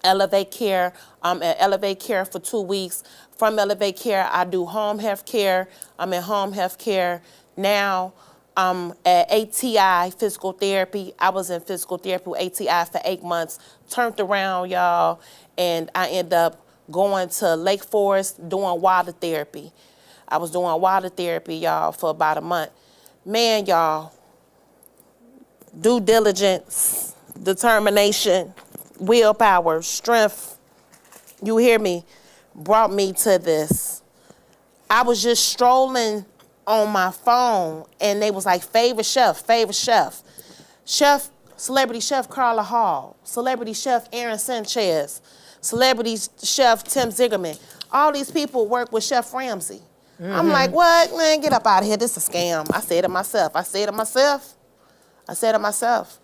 Elevate Care. I'm at Elevate Care for 2 weeks. From Elevate Care, I do home health care. I'm in home health care now. I'm at ATI physical therapy. I was in physical therapy with ATI for 8 months. Turned around, y'all, and I end up going to Lake Forest doing water therapy. I was doing water therapy, y'all, for about a month. Man, y'all, due diligence, determination, willpower, strength, you hear me, brought me to this. I was just strolling on my phone, and they was like, favorite chef. Chef, celebrity chef Carla Hall, celebrity chef Aaron Sanchez, celebrity chef Tim Zigerman. All these people work with Chef Ramsay. I'm like, what? Man, get up out of here. This is a scam. I said to myself.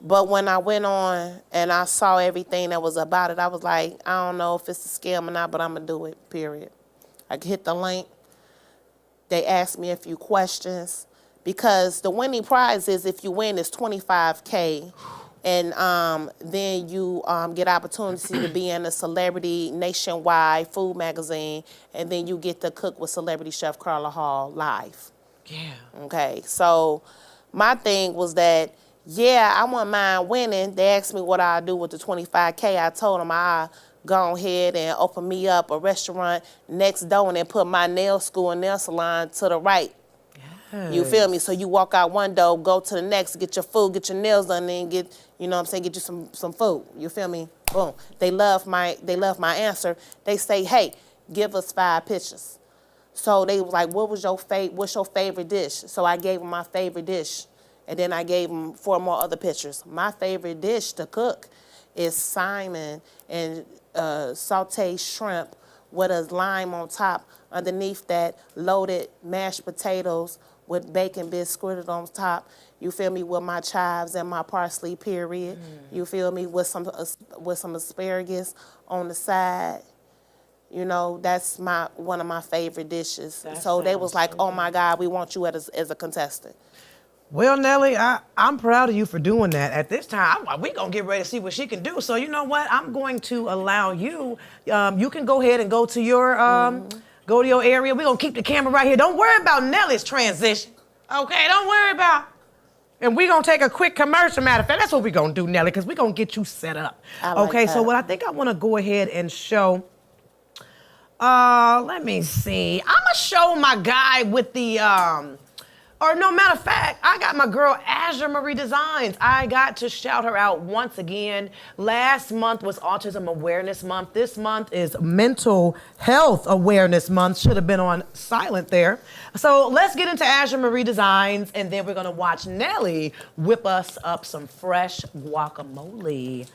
But when I went on and I saw everything that was about it, I was like, I don't know if it's a scam or not, but I'm going to do it, period. I hit the link. They asked me a few questions because the winning prize is, if you win, is $25K. And then you get opportunity to be in a celebrity nationwide food magazine, and then you get to cook with celebrity chef Carla Hall live. Yeah. Okay, so my thing was that, yeah, I wouldn't mind winning. They asked me what I do with the $25K. I told them I go ahead and open me up a restaurant next door and then put my nail school and nail salon to the right. You feel me? So you walk out one door, go to the next, get your food, get your nails done, and get, you know what I'm saying, get you some food. You feel me? Boom. They love my answer. They say, hey, give us 5 pictures. So they was like, what's your favorite dish? So I gave them my favorite dish. And then I gave them 4 more other pictures. My favorite dish to cook is salmon and sauteed shrimp with a lime on top. Underneath that, loaded mashed potatoes with bacon bits squirted on top. You feel me? With my chives and my parsley, period. You feel me? With some asparagus on the side. You know, that's one of my favorite dishes. So they was like, oh my God, we want you as a contestant. Well, Nelly, I'm proud of you for doing that. At this time, we're going to get ready to see what she can do. So you know what? I'm going to allow you, you can go ahead and go to your area. We're going to keep the camera right here. Don't worry about Nelly's transition. Okay, don't worry about. And we're going to take a quick commercial. Matter of fact, that's what we're going to do, Nelly, because we're going to get you set up. Okay, so what I think I want to go ahead and show, let me see. I'm going to show my guy with the, or no, matter of fact, I got my girl Azure Marie Designs. I got to shout her out once again. Last month was Autism Awareness Month. This month is Mental Health Awareness Month. Should have been on silent there. So let's get into Azure Marie Designs, and then we're going to watch Nelly whip us up some fresh guacamole.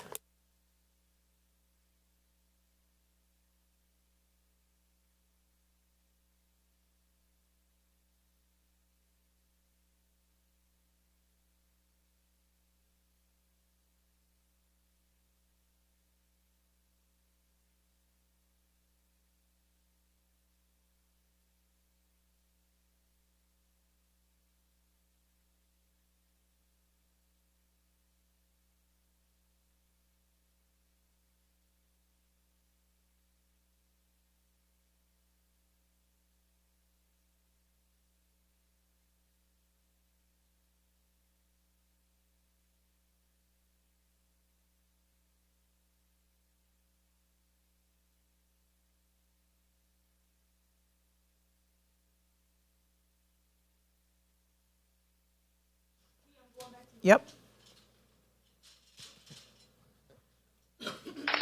Yep.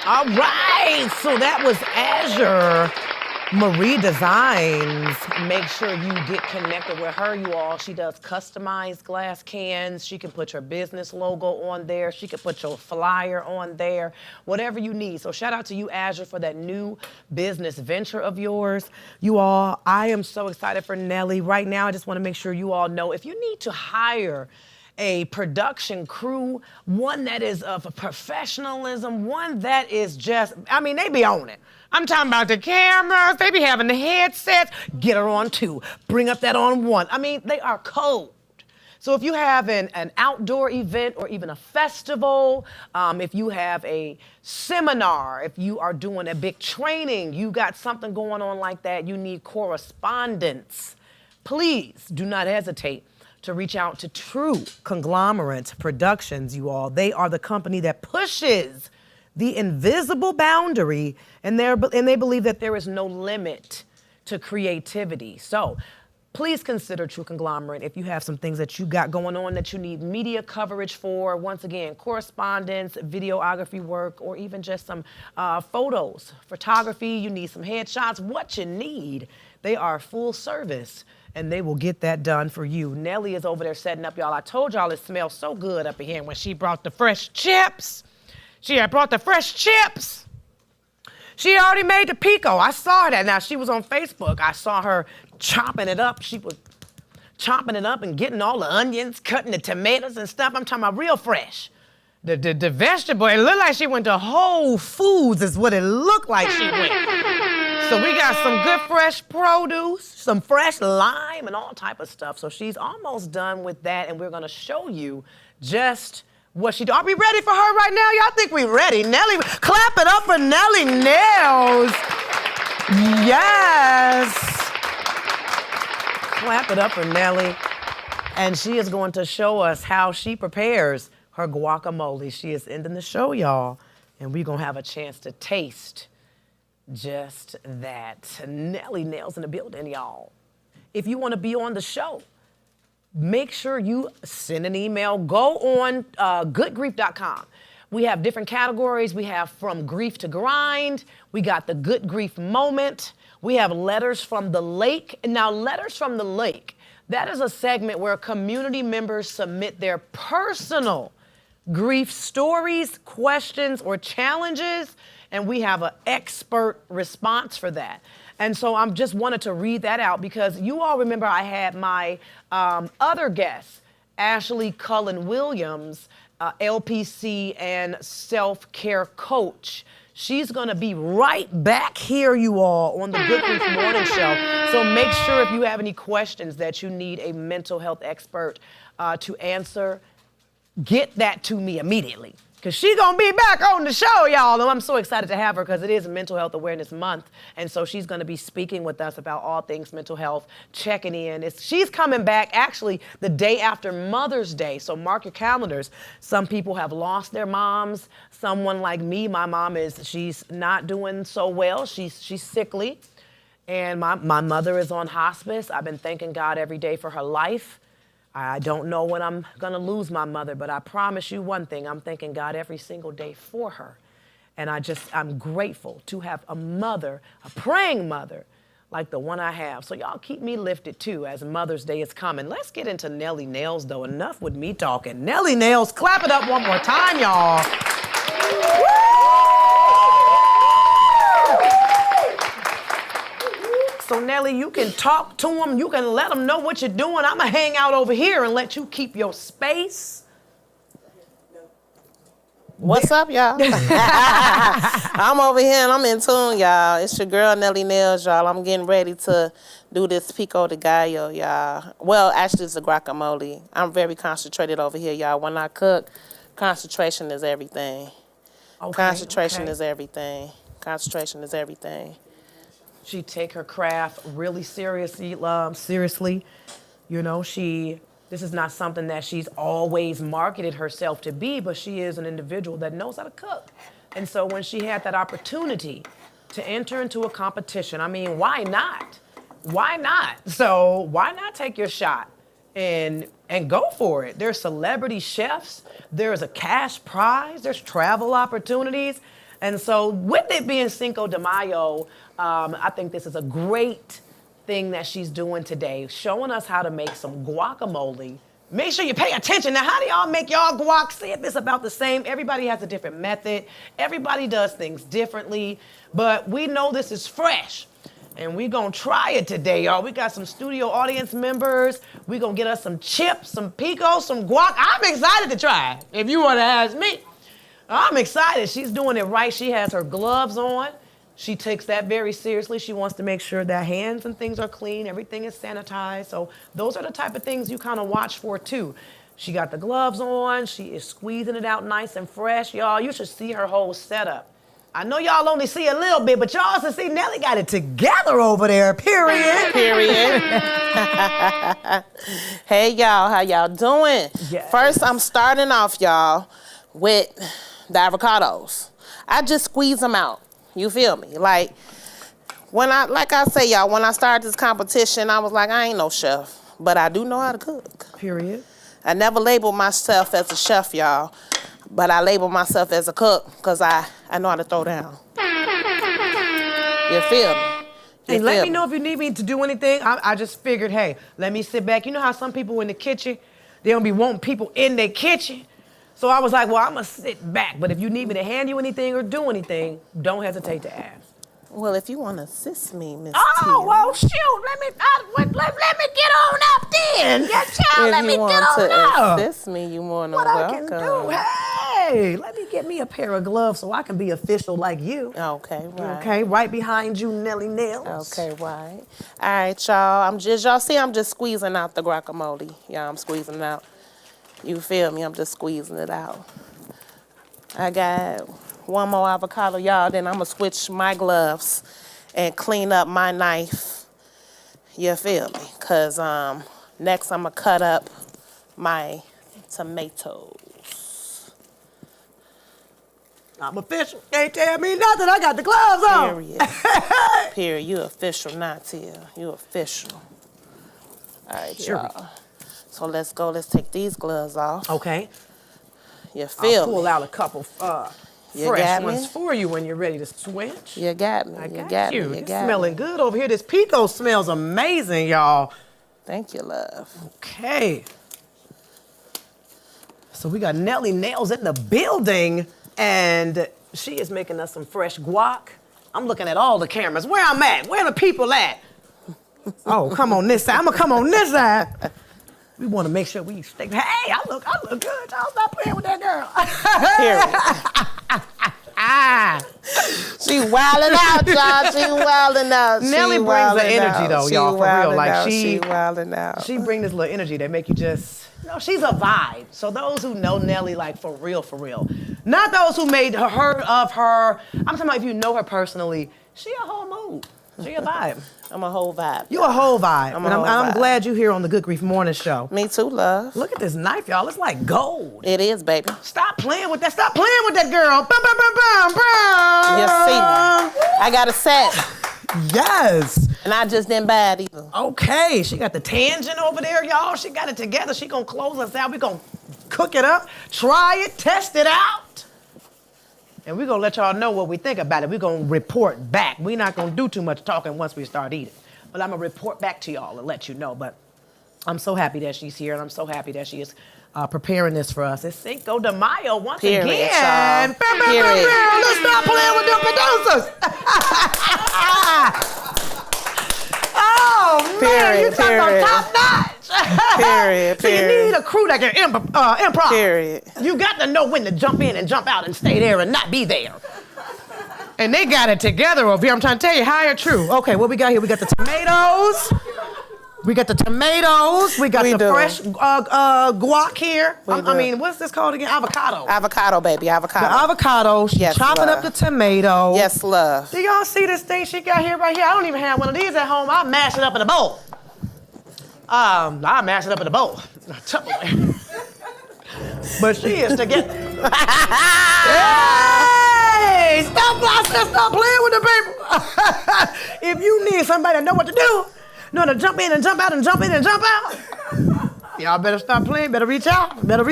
All right, so that was Azure Marie Designs. Make sure you get connected with her, you all. She does customized glass cans. She can put your business logo on there. She can put your flyer on there, whatever you need. So shout out to you, Azure, for that new business venture of yours. You all, I am so excited for Nelly. Right now, I just want to make sure you all know, if you need to hire a production crew, one that is of professionalism, one that is just, I mean, they be on it. I'm talking about the cameras, they be having the headsets. Get her on 2, bring up that on 1. I mean, they are cold. So if you have an outdoor event or even a festival, if you have a seminar, if you are doing a big training, you got something going on like that, you need correspondence, please do not hesitate to reach out to True Conglomerate Productions, you all. They are the company that pushes the invisible boundary, and they believe that there is no limit to creativity. So please consider True Conglomerate if you have some things that you got going on that you need media coverage for. Once again, correspondence, videography work, or even just some photos, photography. You need some headshots, what you need. They are full service, and they will get that done for you. Nelly is over there setting up, y'all. I told y'all it smells so good up in here when she brought the fresh chips. She had brought the fresh chips. She already made the pico. I saw that. Now, she was on Facebook. I saw her chopping it up. She was chopping it up and getting all the onions, cutting the tomatoes and stuff. I'm talking about real fresh. The vegetable, it looked like she went to Whole Foods is what it looked like she went. So we got some good fresh produce, some fresh lime and all type of stuff. So she's almost done with that, and we're gonna show you just what she do. Are we ready for her right now? Y'all think we ready? Nelly, clap it up for NellyNailz. Yes. Clap it up for Nelly. And she is going to show us how she prepares her guacamole. She is ending the show, y'all, and we're gonna have a chance to taste just that. NellyNailz in the building, y'all. If you wanna be on the show, make sure you send an email. Go on goodgrief.com. We have different categories. We have from grief to grind. We got the good grief moment. We have letters from the lake. Now, letters from the lake, that is a segment where community members submit their personal grief stories, questions, or challenges, and we have an expert response for that. And so I just wanted to read that out because you all remember I had my other guest, Ashley Cullen-Williams, LPC and self-care coach. She's gonna be right back here, you all, on the Good Grief Morning Show. So make sure if you have any questions that you need a mental health expert to answer, get that to me immediately. Because she's going to be back on the show, y'all. And I'm so excited to have her because it is Mental Health Awareness Month. And so she's going to be speaking with us about all things mental health, checking in. She's coming back actually the day after Mother's Day. So mark your calendars. Some people have lost their moms. Someone like me, my mom she's not doing so well. She's sickly. And my mother is on hospice. I've been thanking God every day for her life. I don't know when I'm gonna lose my mother, but I promise you one thing, I'm thanking God every single day for her. And I'm grateful to have a mother, a praying mother, like the one I have. So y'all keep me lifted too as Mother's Day is coming. Let's get into NellyNailz though. Enough with me talking. NellyNailz, clap it up one more time, y'all. So Nelly, you can talk to them, you can let them know what you're doing. I'm gonna hang out over here and let you keep your space. What's up, y'all? I'm over here and I'm in tune, y'all. It's your girl, NellyNailz, y'all. I'm getting ready to do this pico de gallo, y'all. Well, actually, it's a guacamole. I'm very concentrated over here, y'all. When I cook, concentration is everything. Concentration is everything. Concentration is everything. She take her craft really seriously. You know, this is not something that she's always marketed herself to be, but she is an individual that knows how to cook. And so when she had that opportunity to enter into a competition, I mean, why not? Why not? So why not take your shot and go for it? There's celebrity chefs, there's a cash prize, there's travel opportunities. And so with it being Cinco de Mayo, I think this is a great thing that she's doing today, showing us how to make some guacamole. Make sure you pay attention. Now, how do y'all make y'all guac? See if it's about the same. Everybody has a different method. Everybody does things differently, but we know this is fresh. And we gonna try it today, y'all. We got some studio audience members. We gonna get us some chips, some pico, some guac. I'm excited to try it, if you wanna ask me. I'm excited. She's doing it right. She has her gloves on. She takes that very seriously. She wants to make sure that hands and things are clean, everything is sanitized. So those are the type of things you kind of watch for too. She got the gloves on. She is squeezing it out nice and fresh. Y'all, you should see her whole setup. I know y'all only see a little bit, but y'all should see Nelly got it together over there, period. Period. Hey, y'all, how y'all doing? Yes. First, I'm starting off, y'all, with the avocados. I just squeeze them out. You feel me? Like I say, y'all, when I started this competition, I was like, I ain't no chef, but I do know how to cook. Period. I never labeled myself as a chef, y'all, but I label myself as a cook because I know how to throw down. You feel me? Hey, let me know if you need me to do anything. I just figured, hey, let me sit back. You know how some people in the kitchen, they don't be wanting people in their kitchen? So I was like, well, I'm going to sit back. But if you need me to hand you anything or do anything, don't hesitate to ask. Well, if you want to assist me, Miss Oh, well, shoot. Let me get on up then. Yes, child, let me get on up. If you want to assist me, you more than What welcome. I can do, hey, let me get me a pair of gloves so I can be official like you. Okay, right. Okay, right behind you, NellyNailz. Okay, right. All right, y'all. Y'all see I'm just squeezing out the guacamole. Yeah, I'm squeezing it out. You feel me? I'm just squeezing it out. I got one more avocado, y'all. Then I'm going to switch my gloves and clean up my knife. You feel me? Because next I'm going to cut up my tomatoes. I'm official. Can't tell me nothing. I got the gloves on. Period. Period. You official, not Tia. You official. All right, y'all. So let's go. Let's take these gloves off. Okay. You feel I'll pull me? out a couple fresh ones for you when you're ready to switch. You got me. I got got you. me. It's smelling good over here. This pico smells amazing, y'all. Thank you, love. Okay. So we got NellyNailz in the building, and she is making us some fresh guac. I'm looking at all the cameras. Where I'm at? Where the people at? Oh, come on this side. I'm gonna come on this side. We want to make sure we stay. Hey, I look good. Y'all stop playing with that girl. She wilding out, y'all. She wilding out. Nelly brings the energy, though, y'all, for real. Like she wilding out. She brings this little energy that make you just, she's a vibe. So those who know Nelly, like for real, not those who made her of her. I'm talking about if you know her personally, she a whole mood. She a vibe. I'm a whole vibe. You a whole vibe. I'm glad you're here on the Good Grief Morning Show. Me too, love. Look at this knife, y'all. It's like gold. It is, baby. Stop playing with that. Stop playing with that girl. Bum, bum, bum, bum, bum. You see me. I got a set. Yes. And I just didn't buy it either. Okay. She got the tangent over there, y'all. She got it together. She gonna close us out. We gonna cook it up, try it, test it out. And we're going to let y'all know what we think about it. We're going to report back. We're not going to do too much talking once we start eating. But I'm going to report back to y'all and let you know. But I'm so happy that she's here, and I'm so happy that she is preparing this for us. It's Cinco de Mayo once again. Y'all. Period. Let's stop playing with them producers. Oh, man, you talking about top notch. Period. So you need a crew that can improv. Period. You got to know when to jump in and jump out and stay there and not be there. And they got it together over here. I'm trying to tell you, high or true. Okay, what we got here? We got the tomatoes. We got the fresh guac here. I mean, what's this called again? Avocado. Avocado, baby, avocado. The avocado. She's chopping up the tomato. Yes, love. Do y'all see this thing she got here right here? I don't even have one of these at home. I mash it up in a bowl. I mash it up in a bowl. But she is together. Hey! Stop playing with the people. If you need somebody to know what to do, to jump in and jump out and jump in and jump out, y'all better stop playing. Better reach out. Period.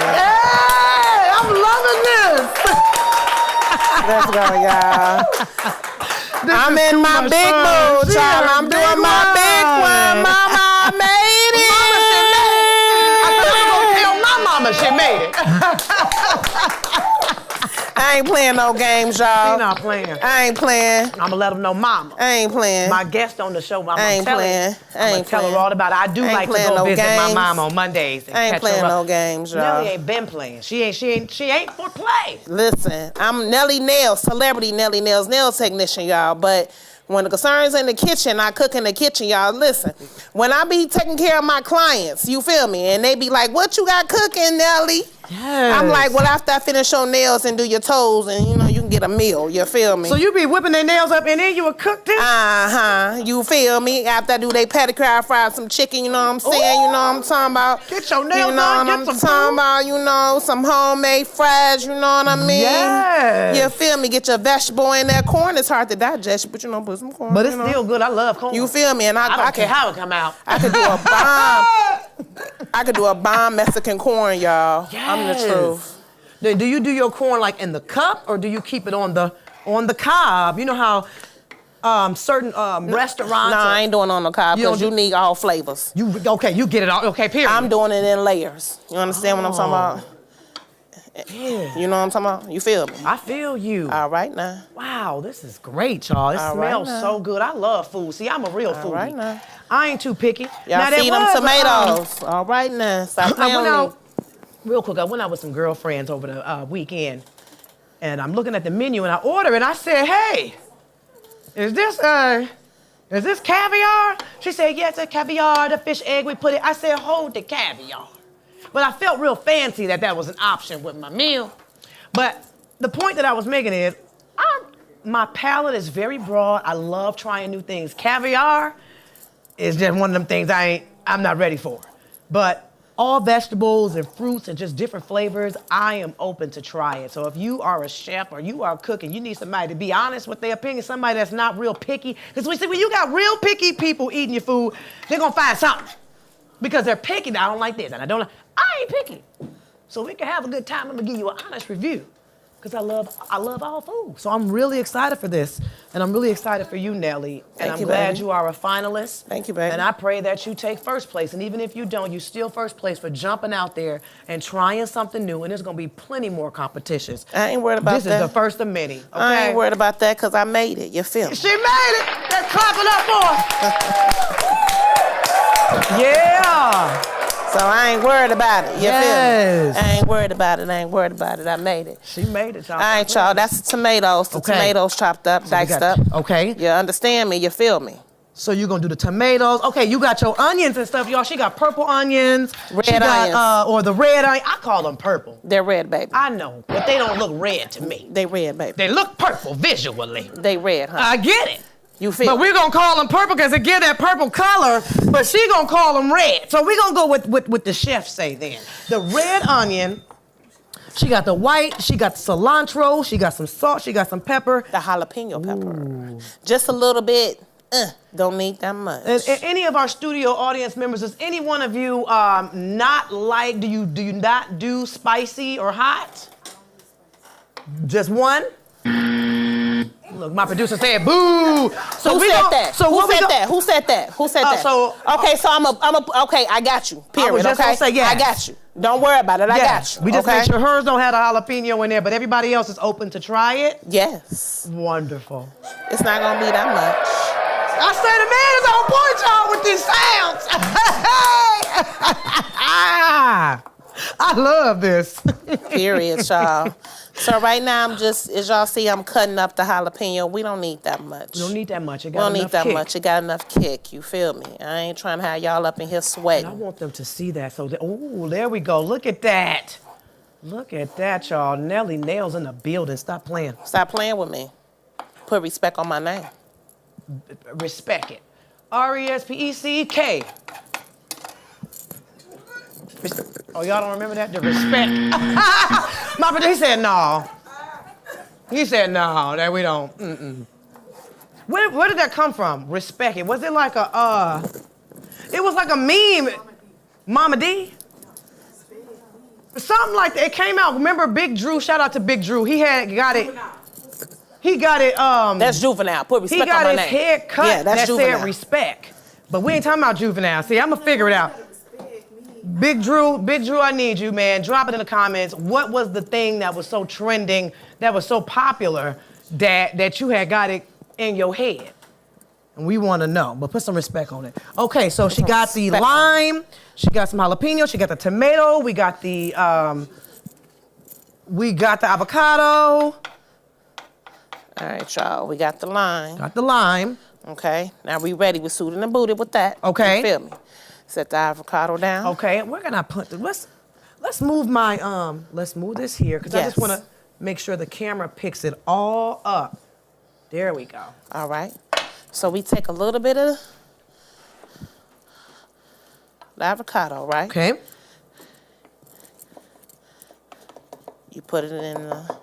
Hey! I'm loving this. Let's go, y'all. I'm in my big mood, child. I'm doing my big one. Mama, I made it. Mama, she made it. I thought you were going to tell my mama she made it. I I ain't playing no games, y'all. She not playing. I ain't playing. I'm gonna let them know, Mama. I ain't playing. My guest on the show, Mama. I ain't playing. I'm gonna tell her all about it. I do like to go visit my mom on Mondays and I ain't catch playing her up. no games, y'all. Nelly ain't been playing. She ain't for play. Listen, I'm NellyNailz, celebrity NellyNailz nail technician, y'all. But when the concerns in the kitchen, I cook in the kitchen, y'all. Listen, when I be taking care of my clients, you feel me? And they be like, what you got cooking, Nelly? Yes. I'm like, well, after I finish your nails and do your toes, and you know, you can get a meal, you feel me? So you be whipping their nails up and then you would cook this? You feel me? After I do they pedicure, I fry some chicken, you know what I'm saying? You know what I'm talking about? Get your nails you know done, what get I'm some talking food. about, you know, some homemade fries, you know what I mean? Yes. You feel me? Get your vegetable in there. Corn is hard to digest, but you know, put some corn. But it's you know. still good. I love corn. You feel me? And I don't care how it come out. I could do a bomb. I could do a bomb Mexican corn, y'all. Yes. I'm the truth. Do you do your corn like in the cup or do you keep it on the cob? You know how certain restaurants. No, I ain't doing it on the cob You don't because you need all flavors. You get it all. Okay, period. I'm doing it in layers. You understand what I'm talking about? Yeah. You know what I'm talking about? You feel me? I feel you. All right now. Wow, this is great, y'all. It All right smells now. so good. I love food. See, I'm a real foodie. right now. I ain't too picky. Y'all Now, there see them was, tomatoes. All right now. Stop playing I went with me. out, real quick, I went out with some girlfriends over the weekend, and I'm looking at the menu, and I order, and I said, hey, is this caviar? She said, yes, it's caviar, the fish egg, we put it. I said, hold the caviar. But I felt real fancy that was an option with my meal. But the point that I was making is, my palate is very broad. I love trying new things. Caviar is just one of them things I'm not ready for. But all vegetables and fruits and just different flavors, I am open to try it. So if you are a chef or you are cooking, you need somebody to be honest with their opinion, somebody that's not real picky. Because we see when you got real picky people eating your food, they're gonna find something. Because they're picky, I don't like this, and I ain't picky. So we can have a good time, I'm gonna give you an honest review. Because I love all food. So I'm really excited for this. And I'm really excited for you, Nelly. And I'm glad you are a finalist. Thank you, baby. And I pray that you take first place. And even if you don't, you still first place for jumping out there and trying something new. And there's gonna be plenty more competitions. I ain't worried about this that. This is the first of many, okay? I ain't worried about that because I made it. You feel me? She made it! Let's clap it up for her. Yeah! So I ain't worried about it. You Yes. feel me? I ain't worried about it. I ain't worried about it. I made it. She made it, y'all. All right, y'all. That's the tomatoes. The tomatoes chopped up, diced up. Okay. You understand me? You feel me? So you're gonna do the tomatoes. Okay, you got your onions and stuff, y'all. She got purple onions. Red onions. Or the red onion. I call them purple. They're red, baby. I know, but they don't look red to me. They red, baby. They look purple visually. They red, huh? I get it. You feel But we're gonna call them purple because they give that purple color, but she gonna call them red. So we're gonna go with what the chef say then. The red onion, she got the white, she got the cilantro, she got some salt, she got some pepper. the jalapeno pepper. Just a little bit. Don't need that much. And any of our studio audience members, does any one of you not like, do you not do spicy or hot? Just one? Look, my producer said boo. So Who said that? So Who said that? Who said that? Who said that? Okay, so okay, I got you. Period. was just okay, gonna say yes. I got you. Don't worry about it. I got you. We just okay? make sure hers don't have the jalapeno in there, but everybody else is open to try it. Yes. Wonderful. It's not gonna be that much. I say the man is on point, y'all, with these sounds. I love this. Period, y'all. So right now as y'all see, I'm cutting up the jalapeno. We don't need that much. You don't need that much. It We got don't need enough that kick. much. It got enough kick. You feel me? I ain't trying to have y'all up in here And I sweating. want them to see that. So, oh, there we go. Look at that. Look at that, y'all. NellyNailz in the building. Stop playing. Stop playing with me. Put respect on my name. Respect it. R-E-S-P-E-C-K. Oh, y'all don't remember that? The respect. My producer, he said no. He said no, that we don't. Where did that come from? Respect it. Was it like it was like a meme, Mama D? Something like that. It came out. Remember Big Drew? Shout out to Big Drew. He got it. That's juvenile. Put respect He got on my his name. hair cut Yeah, that's that juvenile. said respect. But we ain't talking about juvenile. See, I'm gonna figure it out. Big Drew, I need you, man. Drop it in the comments. What was the thing that was so trending, that was so popular, that you had got it in your head? And we want to know, but put some respect on it. Okay, so she got the lime, she got some jalapeno, she got the tomato, we got the avocado. All right, y'all, we got the lime. Got the lime. Okay, now we ready with suited and booted with that. Okay. You feel me? Set the avocado down. Okay, where can I put this? Let's move my, let's move this here, because I just want to make sure the camera picks it all up. There we go. All right. So we take a little bit of the avocado, right? Okay. You put it in the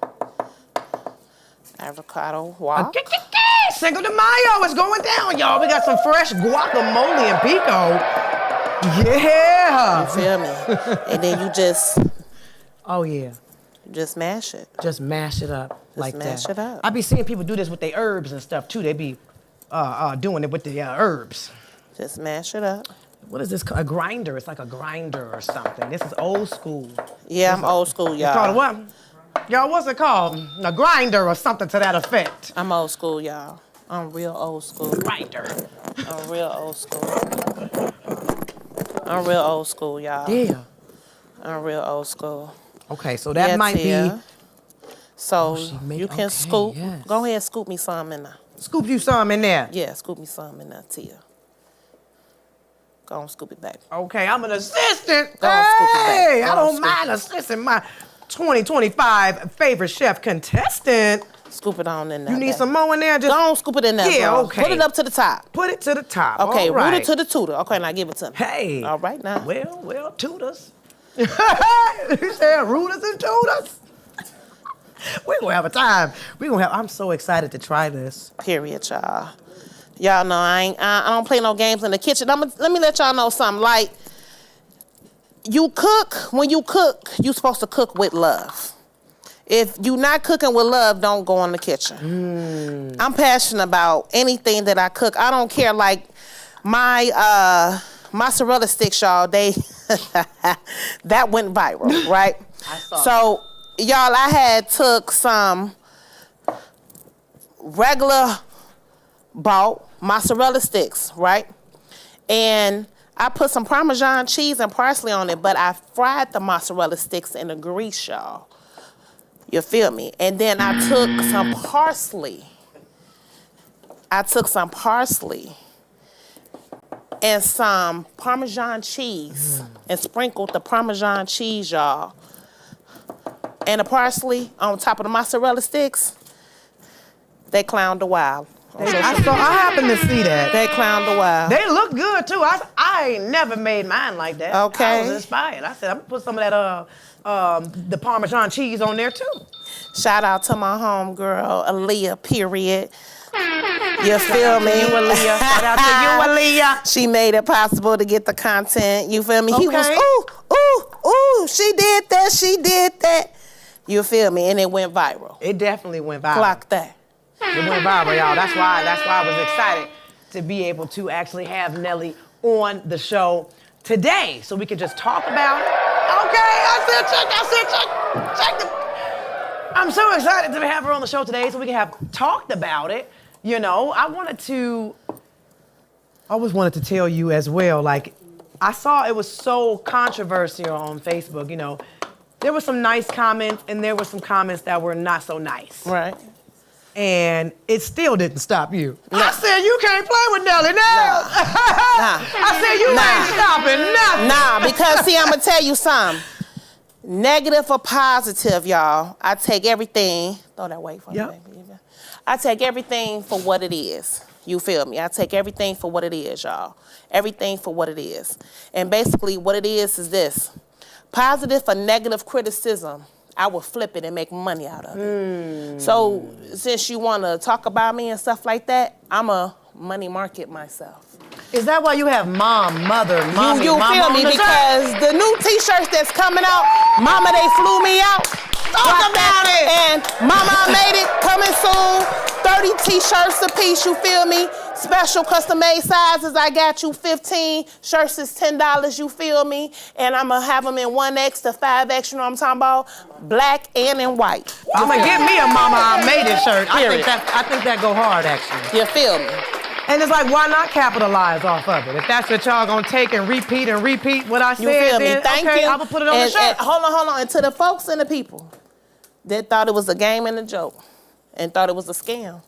avocado wok. Cinco de Mayo is going down, y'all. We got some fresh guacamole and pico. Yeah. You feel me? And then you just... Oh, yeah. Just mash it. Just mash it up like that. Mash it up. I be seeing people do this with their herbs and stuff, too. They be doing it with the herbs. Just mash it up. What is this? A grinder. It's like a grinder or something. This is old school. Yeah, I'm old school, y'all. It's called a what? Y'all, what's it called? A grinder or something to that effect. I'm old school, y'all. I'm real old school. Grinder. I'm real old school. I'm real old school, y'all. Yeah. I'm real old school. Okay, so that might Tia. be... So made, you can scoop. Yes. Go ahead and scoop me some in there. Scoop you some in there. Yeah, scoop me some in there, Tia. Go on, scoop it back. Okay, I'm an assistant. Go on, scoop it back. Hey, Go I on, don't scoop mind it. assisting my 2025 favorite chef contestant. Scoop it on in there. You need some more in there? Just go on, scoop it in there. Yeah, bro. okay. Put it up to the top. Put it to the top. Okay, all right. root it to the tutor. Okay, now give it to me. Hey. All right, now. Well, tutors. You said rooters and tutors. We're gonna have a time. I'm so excited to try this. Period, y'all. Y'all know I don't play no games in the kitchen. Let me let y'all know something. Like, when you cook, you supposed to cook with love. If you not cooking with love, don't go in the kitchen. I'm passionate about anything that I cook. I don't care. Like my mozzarella sticks, y'all, that went viral, right? I saw So, y'all, I had took some regular bought mozzarella sticks, right? And I put some Parmesan cheese and parsley on it, but I fried the mozzarella sticks in the grease, y'all. You feel me? And then I took some parsley. And some Parmesan cheese and sprinkled the Parmesan cheese, y'all. And the parsley on top of the mozzarella sticks. They clowned the wild. I happened to see that. They clowned the wild. They look good too. I ain't never made mine like that. Okay. I was inspired. I said I'm gonna put some of that the Parmesan cheese on there too. Shout out to my homegirl, Aaliyah, period. You feel me? You, Aaliyah. Shout out to you, Aaliyah. She made it possible to get the content. You feel me? He was, Okay. ooh, she did that. You feel me? And it went viral. It definitely went viral. Clock that. It went viral, y'all. That's why I was excited to be able to actually have Nelly on the show today, so we can just talk about it. Okay, I said check. I'm so excited to have her on the show today, so we can have talked about it. You know, I always wanted to tell you as well. Like, I saw it was so controversial on Facebook. You know, there were some nice comments, and there were some comments that were not so nice. Right. And it still didn't stop you. No. I said, you can't play with NellyNailz. Nah. I said, you ain't stopping nothing. Nah, because see, I'm going to tell you something. Negative or positive, y'all, I take everything. Throw that away for me, baby. I take everything for what it is. You feel me? I take everything for what it is, y'all. Everything for what it is. And basically what it is this. Positive or negative criticism, I will flip it and make money out of it. So since you want to talk about me and stuff like that, I'm a money market myself. Is that why you have mom, mother, mommy, you mama feel me? Because the new t-shirts that's coming out, Mama, they flew me out. Talk about it. And Mama, I made it, coming soon. 30 t-shirts a piece, you feel me? Special custom-made sizes, I got you 15. Shirts is $10, you feel me? And I'm gonna have them in 1X to 5X, you know what I'm talking about? Black and in white. I'm gonna get me a Mama I Made It shirt. I Period. think that go hard, actually. You feel me? And it's like, why not capitalize off of it? If that's what y'all gonna take and repeat what I said, You feel me? then Thank okay, you. I'm gonna put it on the And shirt. hold on. And to the folks and the people that thought it was a game and a joke and thought it was a scam,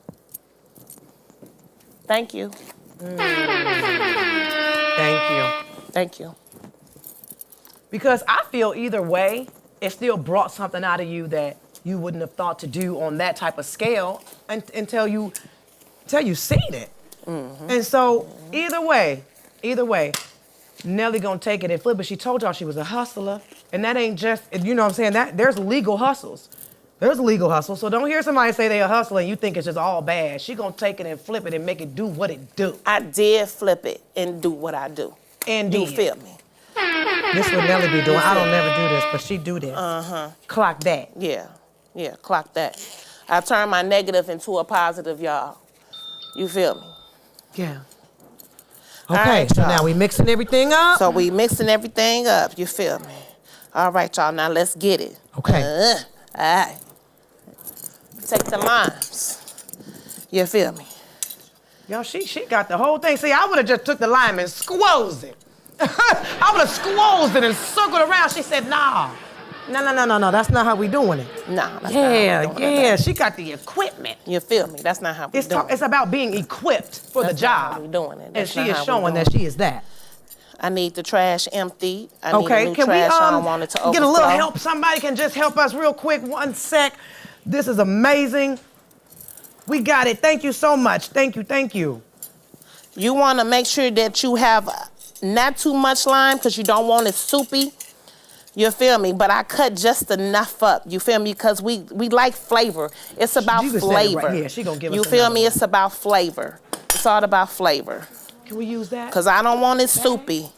thank you. Thank you. Thank you. Because I feel either way, it still brought something out of you that you wouldn't have thought to do on that type of scale until you seen it. And so either way, Nelly gonna take it and flip it. She told y'all she was a hustler, and that ain't just, you know what I'm saying, that there's legal hustles. There's legal hustle, so don't hear somebody say they a hustler and you think it's just all bad. She gonna take it and flip it and make it do what it do. I did flip it and do what I do. And You did. feel me? This what Nelly be doing. I don't never do this, but she do this. Clock that. Yeah, clock that. I turned my negative into a positive, y'all. You feel me? Yeah. All Okay, right, so y'all. now we mixing everything up. So we mixing everything up, you feel me? All right, y'all, now let's get it. Okay. All right. Take the limes. You feel me? Yo, she got the whole thing. See, I would have just took the lime and squoze it. I would have squozed it and circled around. She said, nah. No, that's not how we doing it. Nah, that's not how we doing it. She got the equipment. You feel me? That's not how we doing it. It's about being equipped for That's the not job. how we doing it. And That's she not is how we showing doing that she is that. I need the trash emptied. I need a Okay, new can we trash. I don't want it to overflow. get a little help? Somebody can just help us real quick, 1 sec. This is amazing. We got it. Thank you so much. Thank you. You want to make sure that you have not too much lime because you don't want it soupy. You feel me? But I cut just enough up. You feel me? Because we like flavor. It's about You can say it flavor. right here. She gonna give us You feel another me? one. It's about flavor. It's all about flavor. Can we use that? Because I don't want it soupy.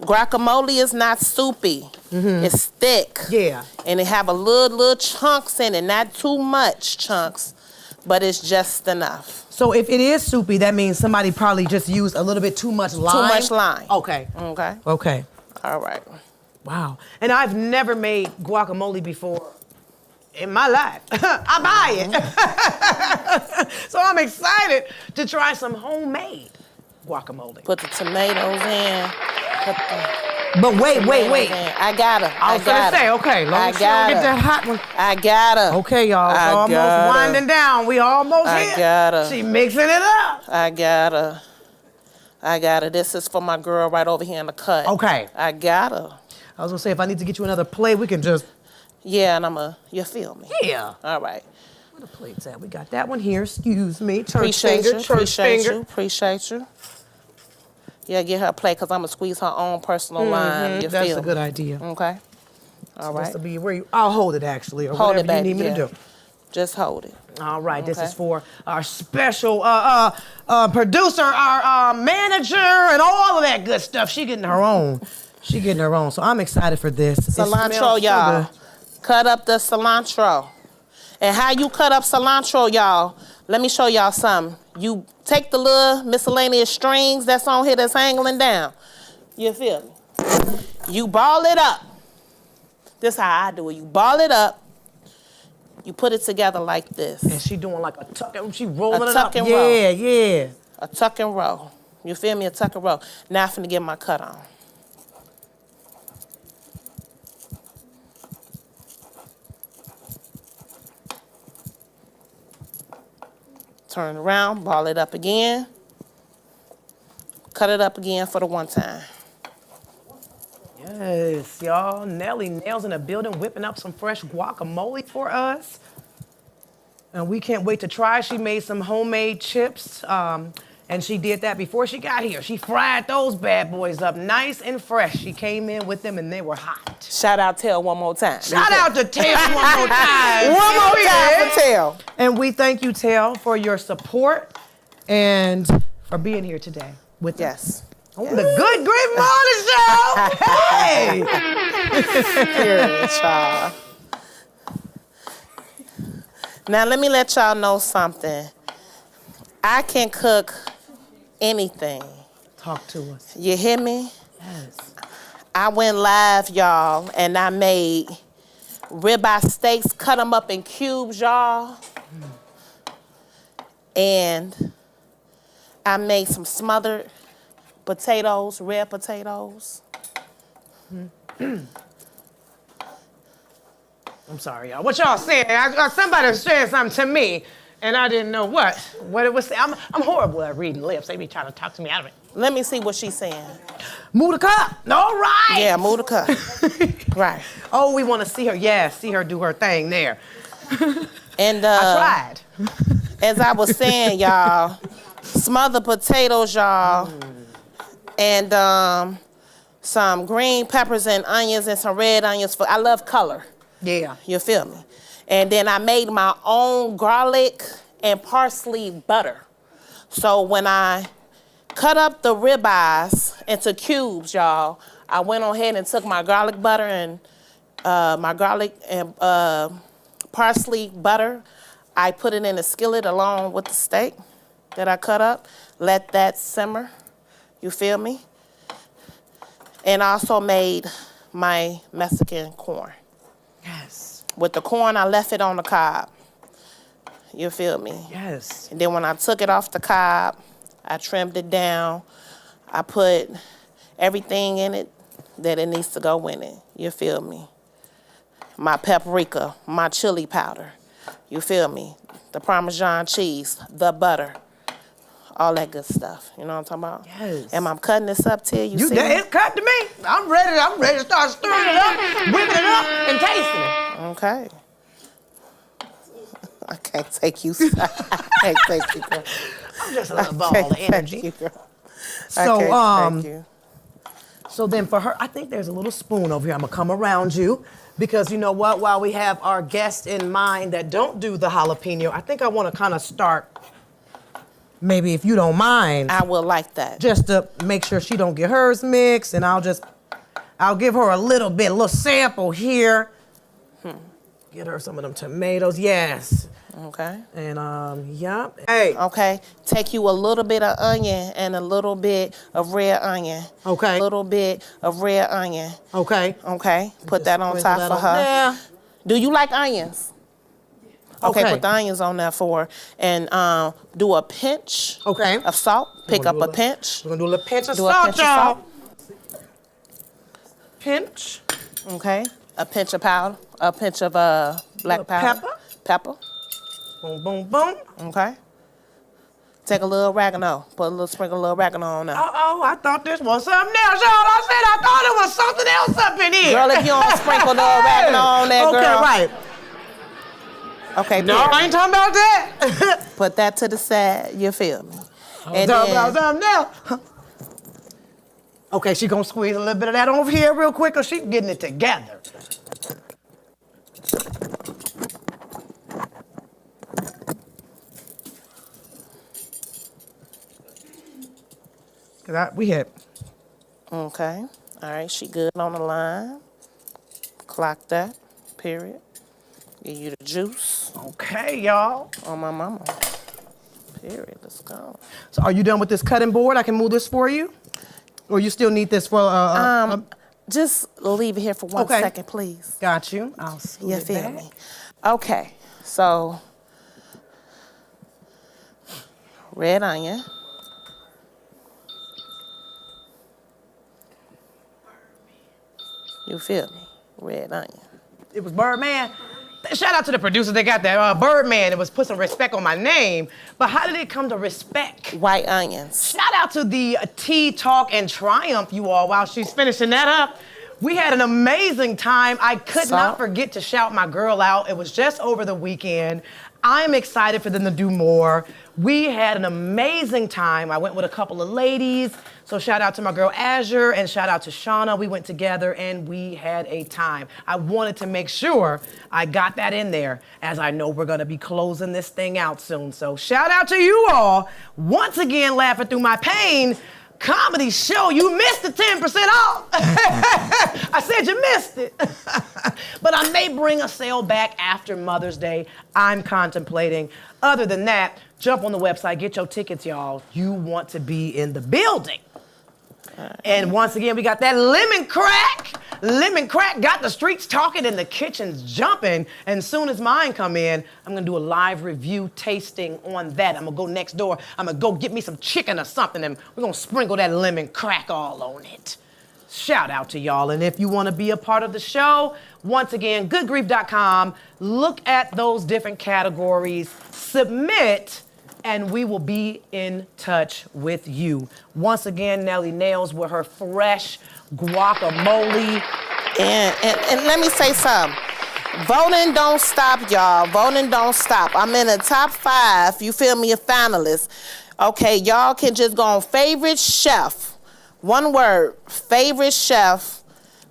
Guacamole is not soupy. It's thick. Yeah. And it have a little chunks in it. Not too much chunks, but it's just enough. So if it is soupy, that means somebody probably just used a little bit too much lime? Too much lime. Okay. Okay. All right. Wow. And I've never made guacamole before in my life. I buy it. So I'm excited to try some homemade guacamole. Put the tomatoes in. But wait. I got her. I was gonna say, okay, long as she don't get that hot one. I got her. Okay, y'all, it's I almost got her. winding down. We almost I here. got her. She mixing it up. I got her. This is for my girl right over here in the cut. Okay. I got her. I was gonna say, if I need to get you another plate, we can just. Yeah, and you feel me? Yeah. All right. Where the plate's at? We got that one here. Excuse me. Church Appreciate finger. Appreciate you. Yeah, get her a plate because I'm going to squeeze her own personal lime. You That's feel a me? good idea. Okay. All right. This will be where you. I'll hold it actually, or Hold whatever it, baby. you need me yeah. to do. Just hold it. All right, this Okay. is for our special producer, our manager, and all of that good stuff. She getting her own. So I'm excited for this. It Cilantro, smells so y'all. good. Cut up the cilantro. And how you cut up cilantro, y'all, let me show y'all something. You take the little miscellaneous strings that's on here that's hanging down. You feel me? You ball it up. This is how I do it. You ball it up. You put it together like this. And she doing like a tuck, she rolling A it tuck up. and roll. Yeah. A tuck and roll. You feel me? A tuck and roll. Now I'm finna get my cut on. Turn around, ball it up again. Cut it up again for the one time. Yes, y'all. NellyNailz in the building, whipping up some fresh guacamole for us. And we can't wait to try. She made some homemade chips, and she did that before she got here. She fried those bad boys up nice and fresh. She came in with them, and they were hot. Shout out Tail one more time. Shout out to Tail one more time. One more time for Tail. And we thank you, Tail, for your support and for being here today with us. Yes. On the Good Grief Morning Show. Hey! Period, y'all. Now let me let y'all know something. I can cook anything. Talk to us. You hear me? Yes. I went live, y'all, and I made ribeye steaks, cut them up in cubes, y'all. And I made some smothered potatoes, red potatoes. I'm sorry, y'all. What y'all saying? Somebody was saying something to me, and I didn't know what it was. I'm horrible at reading lips. They be trying to talk to me out of it. Let me see what she's saying. Move the cup. All right. Yeah, move the cup. Right. Oh, we want to see her. Yeah, see her do her thing there. And I tried. As I was saying, y'all, smothered potatoes, y'all, and some green peppers and onions and some red onions. I love color. Yeah. You feel me? And then I made my own garlic and parsley butter. So when I cut up the ribeyes into cubes, y'all, I went on ahead and took my garlic butter and parsley butter. I put it in a skillet along with the steak that I cut up. Let that simmer. You feel me? And I also made my Mexican corn. Yes. With the corn, I left it on the cob. You feel me? Yes. And then when I took it off the cob, I trimmed it down. I put everything in it that it needs to go in it. You feel me? My paprika, my chili powder. You feel me? The Parmesan cheese, the butter, all that good stuff. You know what I'm talking about? Yes. And I'm cutting this up till you see It's cut to me. I'm ready to start stirring it up, whipping it up, and tasting it. Okay. I can't take you. I can't take you, girl. I'm just a little ball of energy. Thank you, girl. So, thank you. So then for her, I think there's a little spoon over here. I'm gonna come around you because you know what? While we have our guests in mind that don't do the jalapeno, I think I wanna kind of start, maybe if you don't mind. I will like that. Just to make sure she don't get hers mixed, and I'll give her a little sample here. Get her some of them tomatoes, yes. Okay. And yeah. Hey. Okay. Take you a little bit of onion and a little bit of red onion. Okay. A little bit of red onion. Okay. Okay. Put that on top for her. There. Do you like onions? Okay. Put the onions on there for her. And do a pinch of salt. Pick up a pinch. We're gonna do a little pinch of salt, y'all. Pinch. Okay. A pinch of powder. A pinch of black powder. Pepper. Boom, boom, boom. Okay. Take a little oregano. Put a little sprinkle of oregano on there. Uh-oh, I thought this was something else, y'all. I thought it was something else up in here. Girl, if you don't sprinkle the oregano on there, girl. Okay, right. Okay, no, I ain't talking about that. Put that to the side, you feel me? I'm talking about something else. Okay, she gonna squeeze a little bit of that over here real quick, cause she's getting it together. We hit. Okay. All right, she good on the line. Clock that, period. Give you the juice. Okay, y'all. On my mama. Period, let's go. So are you done with this cutting board? I can move this for you? Or you still need this for, just leave it here for 1 second, please. Got you. I'll scoot you it feel back. me? Okay, so red onion. You feel me? Red onion. It was Birdman. Shout out to the producers. They got that Birdman. It was put some respect on my name. But how did it come to respect? White onions. Shout out to the Tea Talk and Triumph, you all, while she's finishing that up. We had an amazing time. I could not forget to shout my girl out. It was just over the weekend. I'm excited for them to do more. We had an amazing time. I went with a couple of ladies. So shout out to my girl Azure and shout out to Shauna. We went together and we had a time. I wanted to make sure I got that in there as I know we're gonna be closing this thing out soon. So shout out to you all. Once again, laughing through my pain. comedy show. You missed the 10% off. I said you missed it. But I may bring a sale back after Mother's Day. I'm contemplating. Other than that, jump on the website, get your tickets, y'all. You want to be in the building. And once again, we got that lemon crack. Lemon crack got the streets talking and the kitchen's jumping. And soon as mine come in, I'm gonna do a live review tasting on that. I'm gonna go next door. I'm gonna go get me some chicken or something, and we're gonna sprinkle that lemon crack all on it. Shout out to y'all. And if you wanna be a part of the show, once again, goodgrief.com. Look at those different categories, submit, and we will be in touch with you. Once again, NellyNailz with her fresh guacamole. And let me say something. Voting don't stop, y'all. Voting don't stop. I'm in the top 5, you feel me, a finalist. Okay, y'all can just go on favorite chef. One word, favorite chef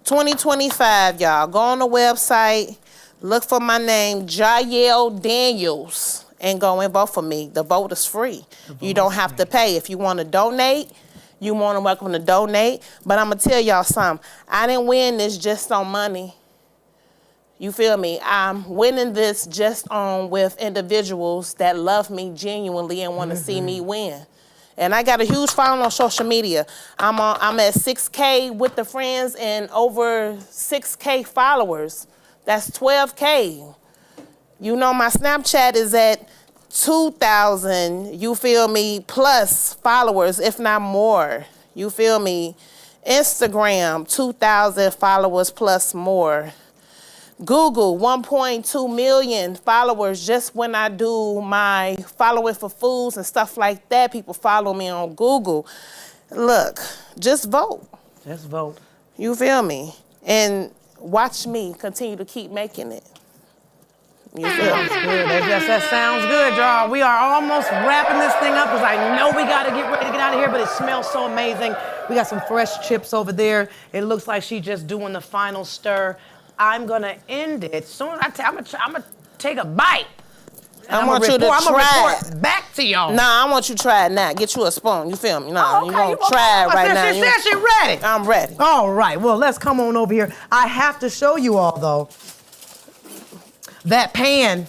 2025, y'all. Go on the website, look for my name, Jael Daniels, and go and vote for me. The vote is free. You don't have to pay. If you want to donate, you're more than welcome to donate. But I'm going to tell y'all something. I didn't win this just on money. You feel me? I'm winning this just on with individuals that love me genuinely and want to see me win. And I got a huge following on social media. I'm at 6K with the friends and over 6K followers. That's 12K. You know, my Snapchat is at 2,000, you feel me, plus followers, if not more. You feel me? Instagram, 2,000 followers plus more. Google, 1.2 million followers just when I do my following for foods and stuff like that. People follow me on Google. Look, just vote. Just vote. You feel me? And watch me continue to keep making it. You feel me? Good. That sounds good, y'all. We are almost wrapping this thing up because I know we got to get ready to get out of here, but it smells so amazing. We got some fresh chips over there. It looks like she's just doing the final stir. I'm going to end it. Soon I'm going to take a bite. I want you to try I'm going to report back to y'all. Nah, I want you to try it now. Get you a spoon. You feel me? Nah, you going to try it right now. She said she's ready. I'm ready. All right. Well, let's come on over here. I have to show you all, though, that pan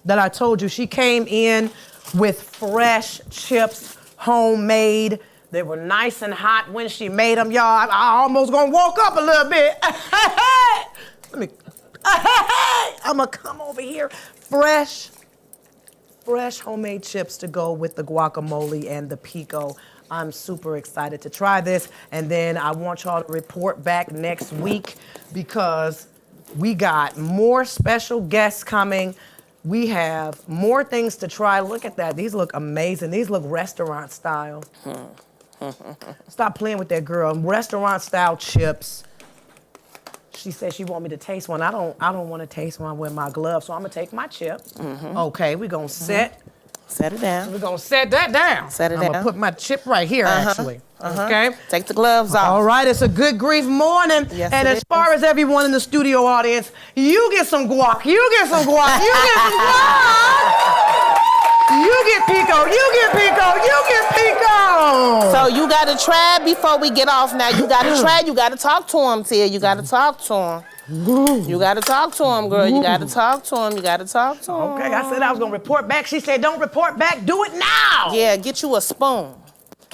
that I told you, she came in with fresh chips, homemade. They were nice and hot when she made them, y'all. I almost gonna walk up a little bit. I'm gonna come over here. Fresh homemade chips to go with the guacamole and the pico. I'm super excited to try this. And then I want y'all to report back next week because we got more special guests coming. We have more things to try. Look at that. These look amazing. These look restaurant style. Stop playing with that girl. Restaurant style chips. She said she want me to taste one. I don't want to taste one with my gloves, so I'm gonna take my chip. Okay, we're gonna set it down. We're gonna set that down. Set it down. I'm gonna put my chip right here, actually. Okay. Take the gloves off. All right, it's a good grief morning. Yes, and it as is. far as everyone in the studio audience, you get some guac. You get some guac. You get some guac. You get pico. You get pico. You get pico. So you got to try before we get off now. You got to try. You got to talk to him, Tia. You got to talk to him. You got to talk to him, girl. You got to talk to him. You got to talk to him. Okay, I said I was going to report back. She said, don't report back. Do it now. Yeah, get you a spoon.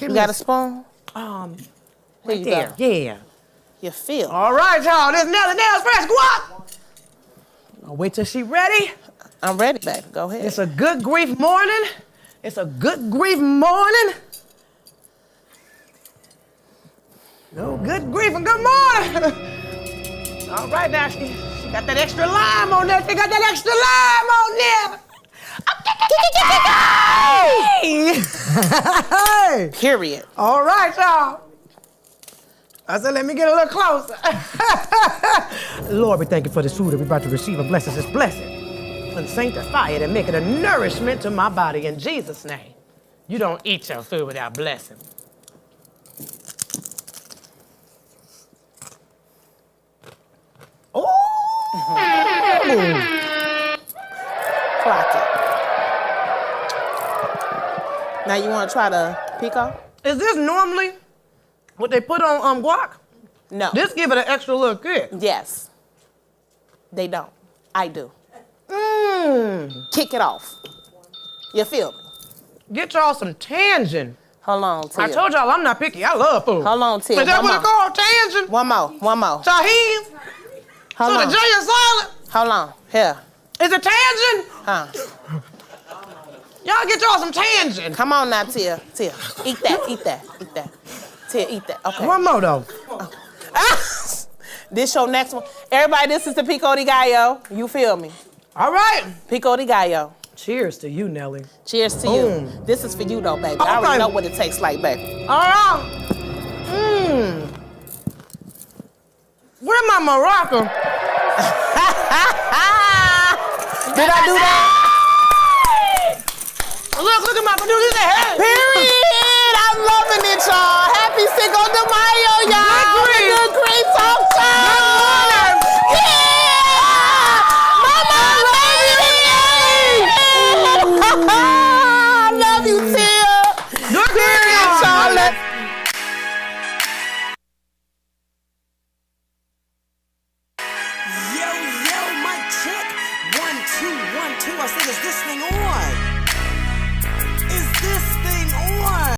You got a spoon? Here you there. go. Yeah. You feel. All right, y'all. This NellyNailz fresh guac. I'll wait till she ready. I'm ready, baby. Go ahead. It's a good grief morning. It's a good grief morning. No good grief and good morning. All right, now she got that extra lime on there. She got that extra lime on there. Period. All right, y'all. I said, let me get a little closer. Lord, we thank you for this food that we're about to receive. And bless us this blessing. And sanctify it and make it a nourishment to my body in Jesus' name. You don't eat your food without blessing. Oh! Clock it. Now you want to try the pico? Is this normally What they put on guac? No. This give it an extra little kick. Yes. They don't. I do. Mmm. Kick it off. You feel me? Get y'all some tangerine. Hold on, Tia. I told y'all I'm not picky. I love food. Hold on, Tia. Is that what it's called? Tangerine? One more. Tahini? Hold So on. the J is silent? Hold on. Here. Is it tangerine? Huh. Y'all get y'all some tangerine. Come on now, Tia. Tia. Eat that. Tia, eat that. Okay. One more though. This your next one. Everybody, this is the Pico de Gallo. You feel me? All right. Pico de Gallo. Cheers to you, Nelly. Cheers to you. This is for you though, baby. I already know what it tastes like, baby. All right. Mmm. Where my Morocco? Did I do that? Look at my producer. Hey.